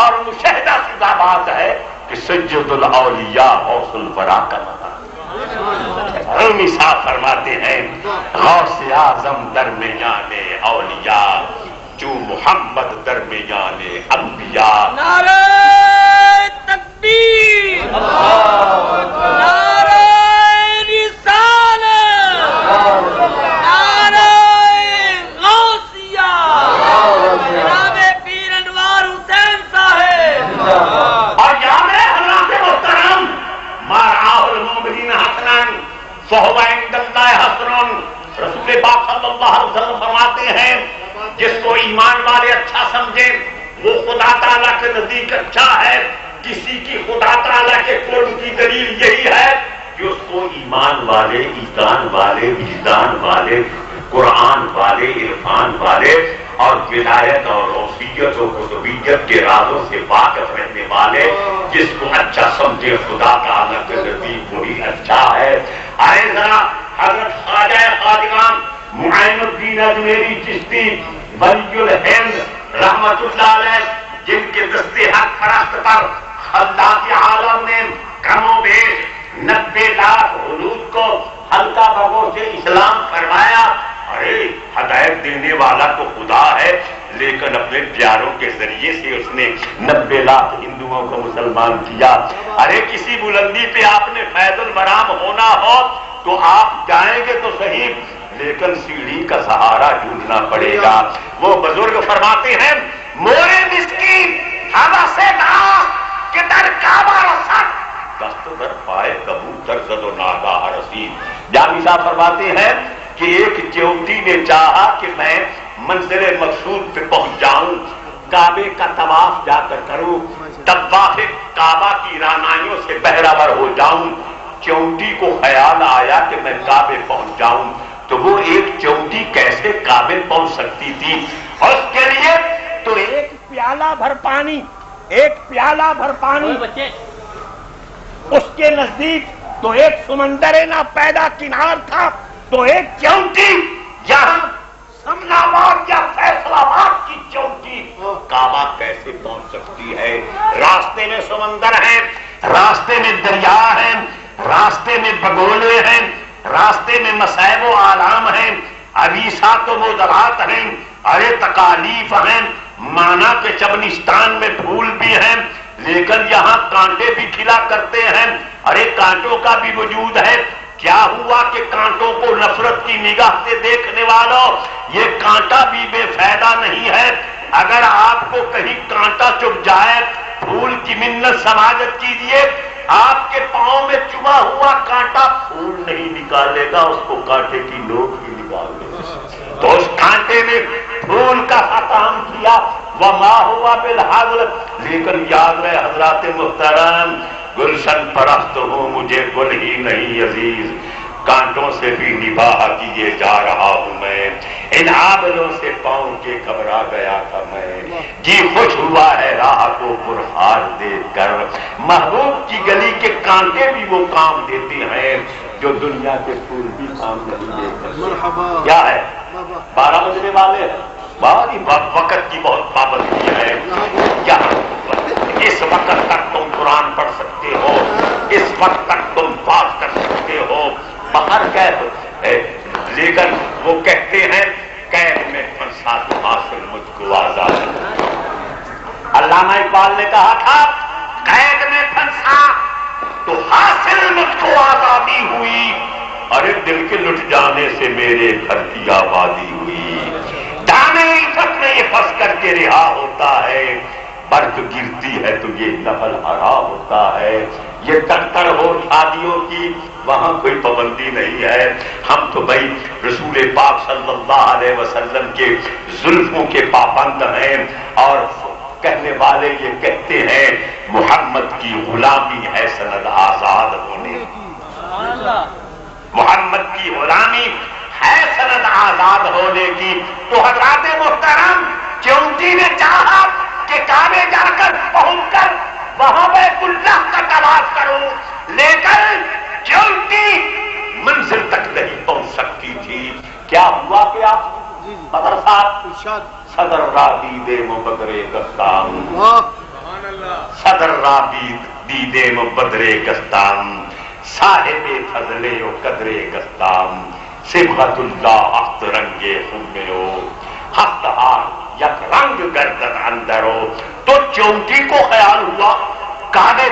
اور مشاہدہ شدہ بات ہے کہ سید الاولیاء غوث الورا کا مقام۔ ہم صاحب فرماتے ہیں غوث اعظم درمیان اولیاء، جو محمد درمیان انبیاء۔ نعرہ تکبیر، نعرہ رسالت، نعرہ غوثیہ، جناب پیر انوار حسین صاحب۔ اور یاد ہے حضرات محترم، مارعاہ المؤمنین حسنا فہو عند اللہ حسن، رسول پاک صلی اللہ علیہ وسلم فرماتے ہیں جس کو ایمان والے اچھا سمجھیں وہ خدا تعالیٰ کے نزدیک اچھا ہے۔ کسی کی خدا تعالیٰ کے قرب کی دلیل یہی ہے کہ اس کو ایمان والے، ایقان والے، وجدان والے، قرآن والے، عرفان والے اور ولایت اور غوثیت اور قطبیت کے رازوں سے واقف رہنے والے، جس کو اچھا سمجھے خدا تعالیٰ کے نزدیک وہی اچھا ہے۔ آئے ذرا حضرت خواجہ خواجگان معین الدین اجمیری چشتی ولی الہند رحمت اللہ علیہ، جن کے دستے حق فرست پر خلاق عالم نے کم و بیش 90 لاکھ حدود کو حلقہ بگو سے اسلام فرمایا۔ ارے ہدایت دینے والا تو خدا ہے، لیکن اپنے پیاروں کے ذریعے سے اس نے 90 لاکھ ہندوؤں کو مسلمان کیا۔ ارے کسی بلندی پہ آپ نے فیض المرام ہونا ہو تو آپ جائیں گے تو صحیح، لیکن سیڑھی کا سہارا ڈھونڈنا پڑے گا۔ وہ بزرگ فرماتے ہیں مورے مسکین ہوا سے کہ در کعبہ رسد، دست در پائے کبوتر زد و ناگاہ رسید۔ جامی صاحب فرماتے ہیں کہ ایک چیوٹی نے چاہا کہ میں منزل مقصود پہ پہنچ جاؤں، کعبے کا طواف جا کر کروں، طواف کعبہ کی رانائیوں سے بہرہ ہو جاؤں۔ چیوٹی کو خیال آیا کہ میں کعبے پہنچ جاؤں، تو وہ ایک چیوٹی کیسے کعبے پہنچ سکتی تھی؟ اور اس کے لیے تو ایک پیالہ بھر پانی اس کے نزدیک تو ایک سمندر نہ پیدا کنار تھا، تو ایک چیوٹی یہاں سمنا آباد یا فیصل آباد کی چوٹی کعبہ کیسے پہنچ سکتی ہے؟ راستے میں سمندر ہے، راستے میں دریا ہے، راستے میں بگولے ہیں، راستے میں مصائب و آلام ہیں، عویسات و مضرات ہیں، ارے تکالیف ہیں، مانا کے چبنستان میں پھول بھی ہیں، لیکن یہاں کانٹے بھی کھلا کرتے ہیں۔ ارے کانٹوں کا بھی وجود ہے۔ کیا ہوا کہ کانٹوں کو نفرت کی نگاہ سے دیکھنے والوں، یہ کانٹا بھی بے فائدہ نہیں ہے۔ اگر آپ کو کہیں کانٹا چبھ جائے، پھول کی منت سماجت کیجیے، آپ کے پاؤں میں چبھا ہوا کانٹا پھول نہیں نکالے گا، اس کو کانٹے کی نوک ہی نکال دے گا۔ تو اس کانٹے نے پھول کا خاتم کیا، وما ہوا بالحضر۔ لیکن یاد رہے حضرات محترم، گلشن پرست ہوں مجھے گل ہی نہیں عزیز، کانٹوں سے بھی نباہ کیے جا رہا ہوں میں، ان عابدوں سے پاؤں کے گھبرا گیا تھا میں، جی خوش ہوا ہے راہ کو پرہار دیکھ کر، محبوب کی گلی کے کانٹے بھی وہ کام دیتے ہیں جو دنیا کے پھول بھی کام نہیں دیتے. مرحبا. کیا ہے 12 بجنے والے ہیں. باری وقت کی بہت پابندی ہے. کیا اس وقت تک تم قرآن پڑھ سکتے ہو, اس وقت تک تم بات کر سکتے ہو, باہر قید ہے. لیکن وہ کہتے ہیں قید میں پھنسا تو حاصل مجھ کو آزاد. علامہ اقبال نے کہا تھا قید میں پھنسا تو حاصل مجھ کو آزادی ہوئی, ارے دل کے لٹ جانے سے میرے گھر کی آبادی ہوئی. دانے عفت میں یہ پھنس کر کے رہا ہوتا ہے, برف گرتی ہے تو یہ نفل ہرا ہوتا ہے. یہ تختر ہو شادیوں کی, وہاں کوئی پابندی نہیں ہے. ہم تو بھائی رسول پاک صلی اللہ علیہ وسلم کے زلفوں کے پابند ہیں, اور کہنے والے یہ کہتے ہیں محمد کی غلامی ہے سند آزاد ہونے کی. محمد کی غلامی ہے سند آزاد ہونے کی. تو حضرات محترم چونٹی نے چاہا کہ کعبے جا کر پہنچ کر وہاں بیت اللہ کا طواف کروں, لیکن چونٹی منزل تک نہیں پہنچ سکتی تھی. کیا ہوا کیا بدر صاحب؟ صدر را دیدے مبدرے گستان, صدر را دیدے مبدرے گستان, صاحب فضلے و قدرے گستان, صبغت اللہ اخت رنگے خمیو, ہفت ہار یک رنگ گردن اندرو. تو چونٹی کو خیال ہوا کعبے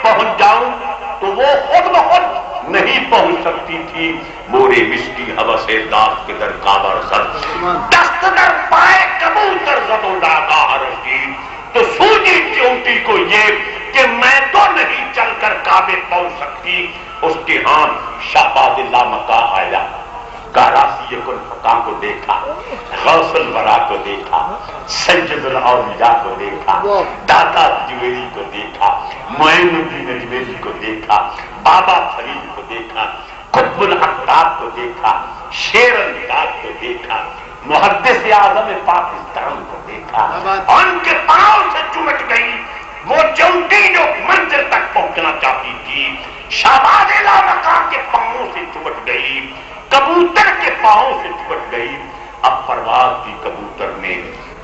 پہنچ جاؤں, تو وہ خود بخود نہیں پہنچ سکتی تھی. مورے مشکی ہوا سے داغ کے در کعبہ رسد, دست در پائے کبوتر زد و لاگا رشید. تو سوجی چونٹی کو یہ کہ میں تو نہیں چل کر کعبے پہنچ سکتی. اس کے ہاں شہباز لامکا آیا, کاراسی الفقاہ کو دیکھا, غوث الورا کو دیکھا, سید الاولیاء کو دیکھا, داتا جویری کو دیکھا, معین الدین اجمیری کو دیکھا, بابا فرید کو دیکھا, قطب الاقطاب کو دیکھا, شیر النگار کو دیکھا, محدث اعظم پاکستان کو دیکھا. ان کے پاؤں سے چمٹ گئی وہ چونٹی جو منزل تک پہنچنا چاہتی تھی. شہباز لامکا کے پاؤں سے چمٹ گئی, کبوتر کے پاؤں سے چمٹ گئی. اب پرواز کی کبوتر نے,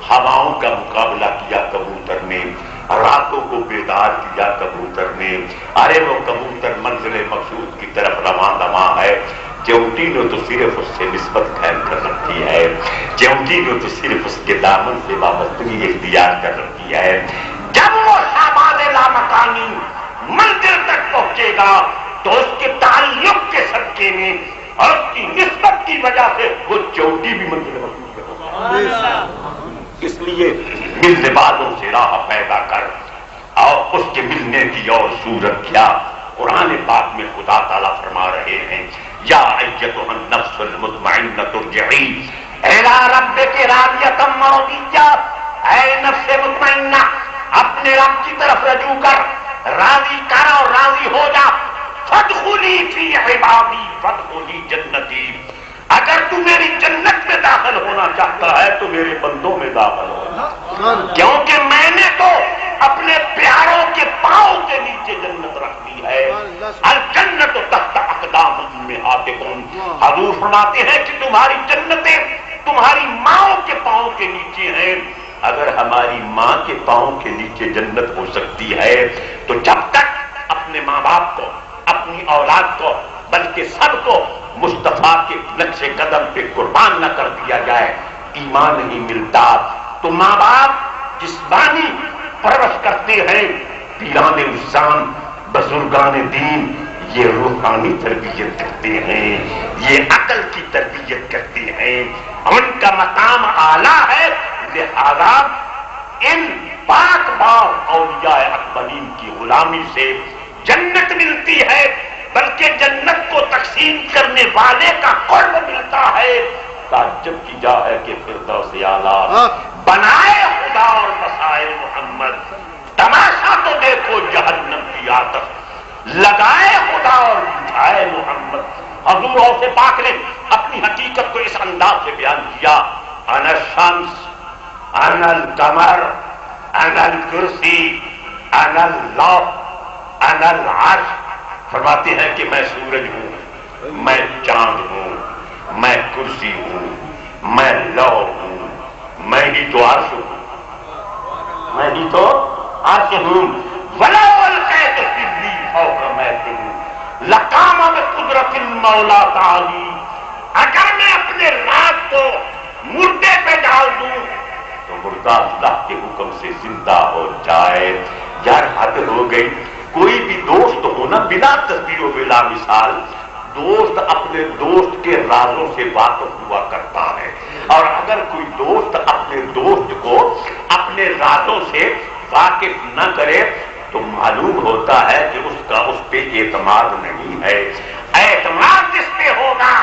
ہواؤں کا مقابلہ کیا کبوتر نے, راتوں کو بیدار کیا کبوتر نے. ارے وہ کبوتر منزل مقصود کی طرف رواں دواں ہے. چونٹی نے تو صرف اس سے نسبت قائم کر رکھی ہے, چونٹی نے تو صرف اس کے دامن سے وابستگی اختیار کر رکھی ہے. جب وہ شہباز لامکانی منزل تک پہنچے گا تو اس کے تعلق کے صدقے میں اور اس کی نسبت کی وجہ سے وہ چونٹی بھی منزل مقصود ہوگا. اس لیے ملنے والوں سے راہ پیدا کر, اور اس کے ملنے کی اور صورت کیا. قرآن پاک میں خدا تعالیٰ فرما رہے ہیں یا ایتھا النفس المطمئنۃ ارجعی الی ربک راضیۃ مرضیہ. اے نفس مطمئنہ اپنے رب کی طرف رجوع کر, راضی کر اور راضی ہو جا. فادخلی فی عبادی فادخلی جنتی. اگر تو میری جنت میں داخل ہونا چاہتا ہے تو میرے بندوں میں داخل ہو, کیونکہ میں نے تو اپنے پیاروں کے پاؤں کے نیچے جنت رکھ دی ہے. الجنت تحت اقدام امہاتکم. حضور فرماتے ہیں کہ تمہاری جنتیں تمہاری ماؤں کے پاؤں کے نیچے ہیں. اگر ہماری ماں کے پاؤں کے نیچے جنت ہو سکتی ہے تو جب تک اپنے ماں باپ کو, اپنی اولاد کو, بلکہ سب کو مصطفیٰ کے نقش قدم پہ قربان نہ کر دیا جائے ایمان نہیں ملتا. تو ماں باپ جسمانی پرورش کرتے ہیں, پیران انسان بزرگان دین یہ روحانی تربیت کرتے ہیں, یہ عقل کی تربیت کرتے ہیں. ان کا مقام اعلیٰ ہے, لہذا ان پاک بار اولیاء اکبرین کی غلامی سے جنت ملتی ہے, بلکہ جنت کو تقسیم کرنے والے کا قرب ملتا ہے. تعجب کی جا ہے کہ فردوس اعلیٰ بنائے خدا اور بسائے محمد. تماشا تو دیکھو جہنم کی آتش, لگائے خدا اور بجھائے محمد. حضور غوث پاک نے اپنی حقیقت کو اس انداز سے بیان کیا, انا الشمس انا القمر انا الکرسی انا اللہ انا العرش. فرماتے ہیں کہ میں سورج ہوں, میں چاند ہوں، میں کرسی ہوں، میں لو ہوں، میں ہی تو عرش ہوں، میں ہی تو عرش ہوں۔ وَلَوْ أَلْقَيْتُ سِرِّي فَوْقَ مَيْتٍ لَقَامَ بِقُدْرَةِ الْمَوْلَىٰ تَعَالِي، اگر میں اپنے راز کو مردے پہ ڈال دوں تو مردہ اللہ کے حکم سے زندہ ہو جائے۔ یار حد ہو گئی۔ کوئی بھی دوست ہونا بلا تصویر و بلا مثال، دوست اپنے دوست کے رازوں سے واقف ہوا کرتا ہے، اور اگر کوئی دوست اپنے دوست کو اپنے رازوں سے واقف نہ کرے تو معلوم ہوتا ہے کہ اس کا اس پہ اعتماد نہیں ہے۔ اعتماد جس پہ ہوگا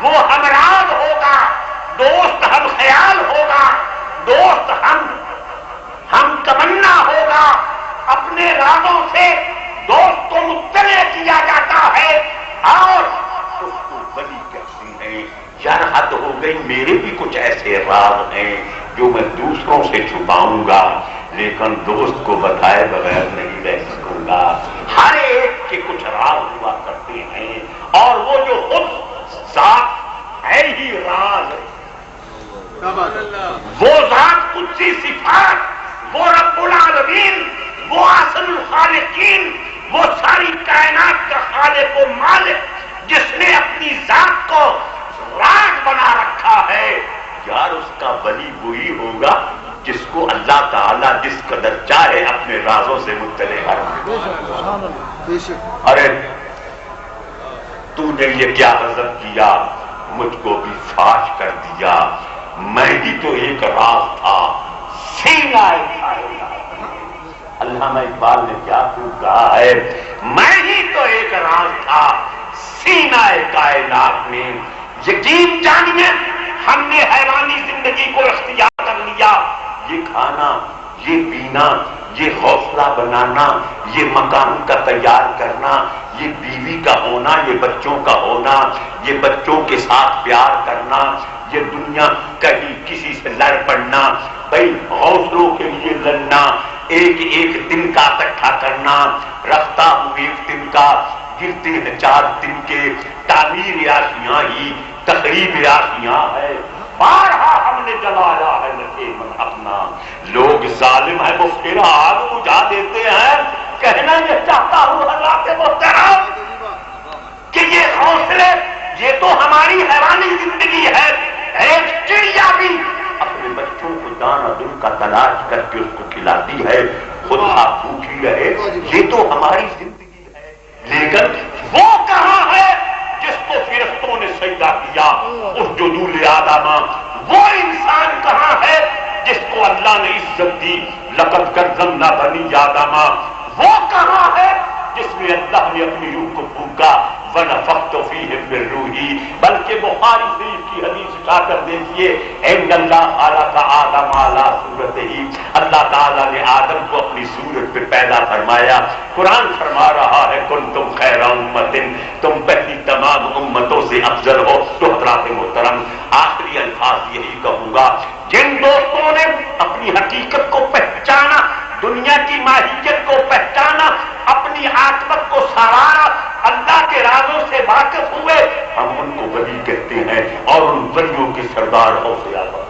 وہ ہمراز ہوگا، دوست ہم خیال ہوگا، دوست ہم تمنا ہوگا۔ اپنے رازوں سے دوست کو مطلع کیا جاتا ہے اور اس کو ولی کہتے ہیں۔ یار حد ہو گئی، میرے بھی کچھ ایسے راز ہیں جو میں دوسروں سے چھپاؤں گا لیکن دوست کو بتائے بغیر نہیں رہ سکوں گا۔ ہر ایک کے کچھ راز ہوا کرتے ہیں، اور وہ جو خود ذات ہے ہی راز، وہ ذات قدسی صفات، وہ رب العالمین، وہ احسن الخالقین، وہ ساری کائنات کا خالق و مالک جس نے اپنی ذات کو راز بنا رکھا ہے، یار اس کا ولی وہی ہوگا جس کو اللہ تعالیٰ جس قدر چاہے اپنے رازوں سے مطلع کرے۔ ارے تو نے یہ کیا غضب کیا، مجھ کو بھی فاش کر دیا، میں ہی تو ایک راز تھا سینہ کائنات۔ علامہ اقبال نے کیا خوب کہا ہے، میں ہی تو ایک راز تھا سینہ کائنات میں۔ یقین جانیے ہم نے حیوانی زندگی کو اختیار کر لیا، یہ کھانا، یہ پینا، یہ حوصلہ بنانا، یہ مکان کا تیار کرنا، یہ بیوی کا ہونا، یہ بچوں کا ہونا، یہ بچوں کے ساتھ پیار کرنا، یہ دنیا کہیں کسی سے لڑ پڑنا، بھائی حوصلوں کے لیے لڑنا، ایک ایک دن کا اکٹھا کرنا، رفتہ ہوں ایک دن کا، گرتے ہیں 4 دن کے، تعمیر آشیاں ہی تقریب آشیاں ہے، بارہا ہم نے جلایا ہے نشیمن اپنا۔ لوگ ظالم ہیں وہ پھر آگ بجھا دیتے ہیں۔ کہنا یہ چاہتا ہوں اللہ کے محترم کہ یہ حوصلے، یہ تو ہماری حیوانی زندگی ہے۔ ایک چڑیا بھی اپنے بچوں کو دانہ دن کا تلاش کر کے اس کو کھلاتی ہے، خود آپ بھوکی رہے، یہ تو ہماری زندگی ہے۔ لیکن وہ کہاں ہے جس کو فرشتوں نے سجدہ کیا، اس جدول آدمہ؟ وہ انسان کہاں ہے جس کو اللہ نے عزت دی، لقد کرمنا بنی آدمہ؟ وہ کہاں ہے جس میں اللہ نے اپنی روح کو پھونکا، وَنَفَخْتُ فِيهِ مِن رُوحِي؟ بلکہ بخاری شریف کی حدیث اٹھا کر دیکھیے، ان اللہ خلق آدم علی صورتہ، اللہ تعالیٰ نے آدم کو اپنی صورت پہ پیدا فرمایا۔ قرآن فرما رہا ہے کنتم خیر امت، تم پہلی تمام امتوں سے افضل ہو۔ تو حضرات محترم آخری الفاظ یہی کہوں گا، جن دوستوں نے اپنی حقیقت کو پہچانا، دنیا کی ماہیت کو پہچانا، اپنی عاقبت کو سنوارا، اللہ کے رازوں سے واقف ہوئے، ہم ان کو ولی کہتے ہیں، اور ان ولیوں کے سردار غوث اعظم،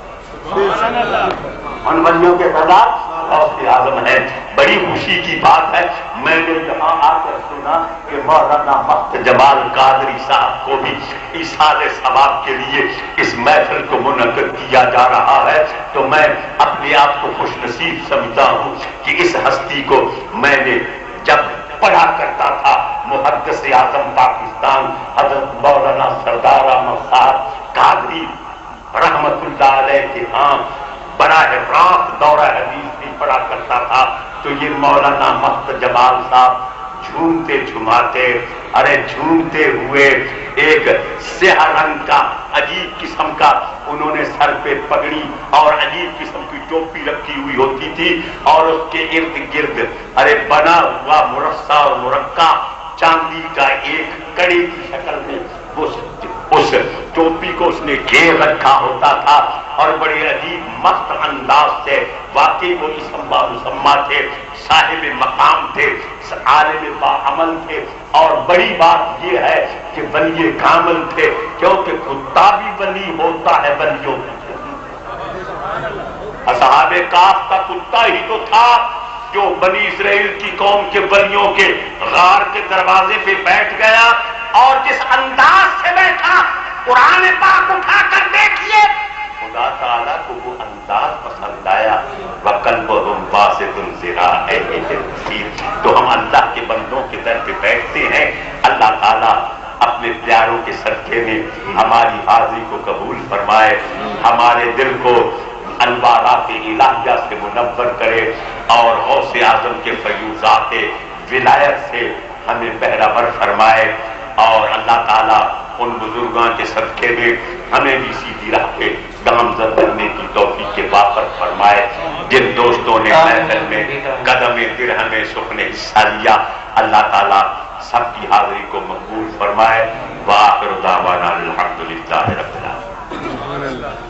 ان ولیوں کے سردار غوث اعظم ہے۔ بڑی خوشی کی بات ہے، میں نے یہاں آ کر سنا کہ مولانا مفت جمال قادری صاحب کو بھی ایصال ثواب کے لیے اس محفل کو منعقد کیا جا رہا ہے، تو میں اپنے آپ کو خوش نصیب سمجھتا ہوں کہ اس ہستی کو میں نے جب پڑھا کرتا تھا، محدث اعظم پاکستان حضرت مولانا سردار احمد صاحب قادری رحمت اللہ علیہ کے ہاں براہ راست دورہ حدیث بھی پڑھا کرتا تھا، تو یہ مولانا مفت جمال صاحب جھومتے جھماتے، ارے جھومتے ہوئے، ایک سیاہ رنگ کا عجیب قسم کا انہوں نے سر پہ پگڑی اور عجیب قسم کی ٹوپی رکھی ہوئی ہوتی تھی، اور اس کے ارد گرد ارے بنا ہوا مرصع اور مرقع چاندی کا ایک کڑی کی شکل میں وہ اس ٹوپی کو اس نے گھیر رکھا ہوتا تھا اور بڑے عجیب مست انداز سے، واقعی وہ مسمى تھے، صاحب مقام تھے، عالم باعمل تھے، اور بڑی بات یہ ہے کہ ولی کامل تھے، کیونکہ کتا بھی ولی ہوتا ہے ولیوں میں۔ اصحاب کہف کا کتا ہی تو تھا جو بنی اسرائیل کی قوم کے ولیوں کے غار کے دروازے پہ بیٹھ گیا، اور جس انداز سے بیٹھا قرآن پاک اٹھا کر دیکھیے، خدا تعالیٰ کو وہ انداز پسند آیا۔ وَقَلْبُهُمْ بَاسِطٌ ذِرَاعَيْهِ بِالْوَسِيلِ۔ تو ہم اللہ کے بندوں کے در پہ بیٹھتے ہیں، اللہ تعالیٰ اپنے پیاروں کے صدقے میں ہماری حاضری کو قبول فرمائے، ہمارے دل کو انوارات الہیہ سے منور کرے، اور غوث اعظم کے فیوضات ولایت سے ہمیں بہرہ فرمائے، اور اللہ تعالیٰ ان بزرگوں کے صدقے میں ہمیں بھی سیدھی راہ پہ گامزن کرنے کی توفیق واپس فرمائے۔ جن دوستوں نے محفل میں قدم درہم سخن حصہ لیا، اللہ تعالیٰ سب کی حاضری کو مقبول فرمائے۔ وآخر دعوانا الحمدللہ رب العالمین۔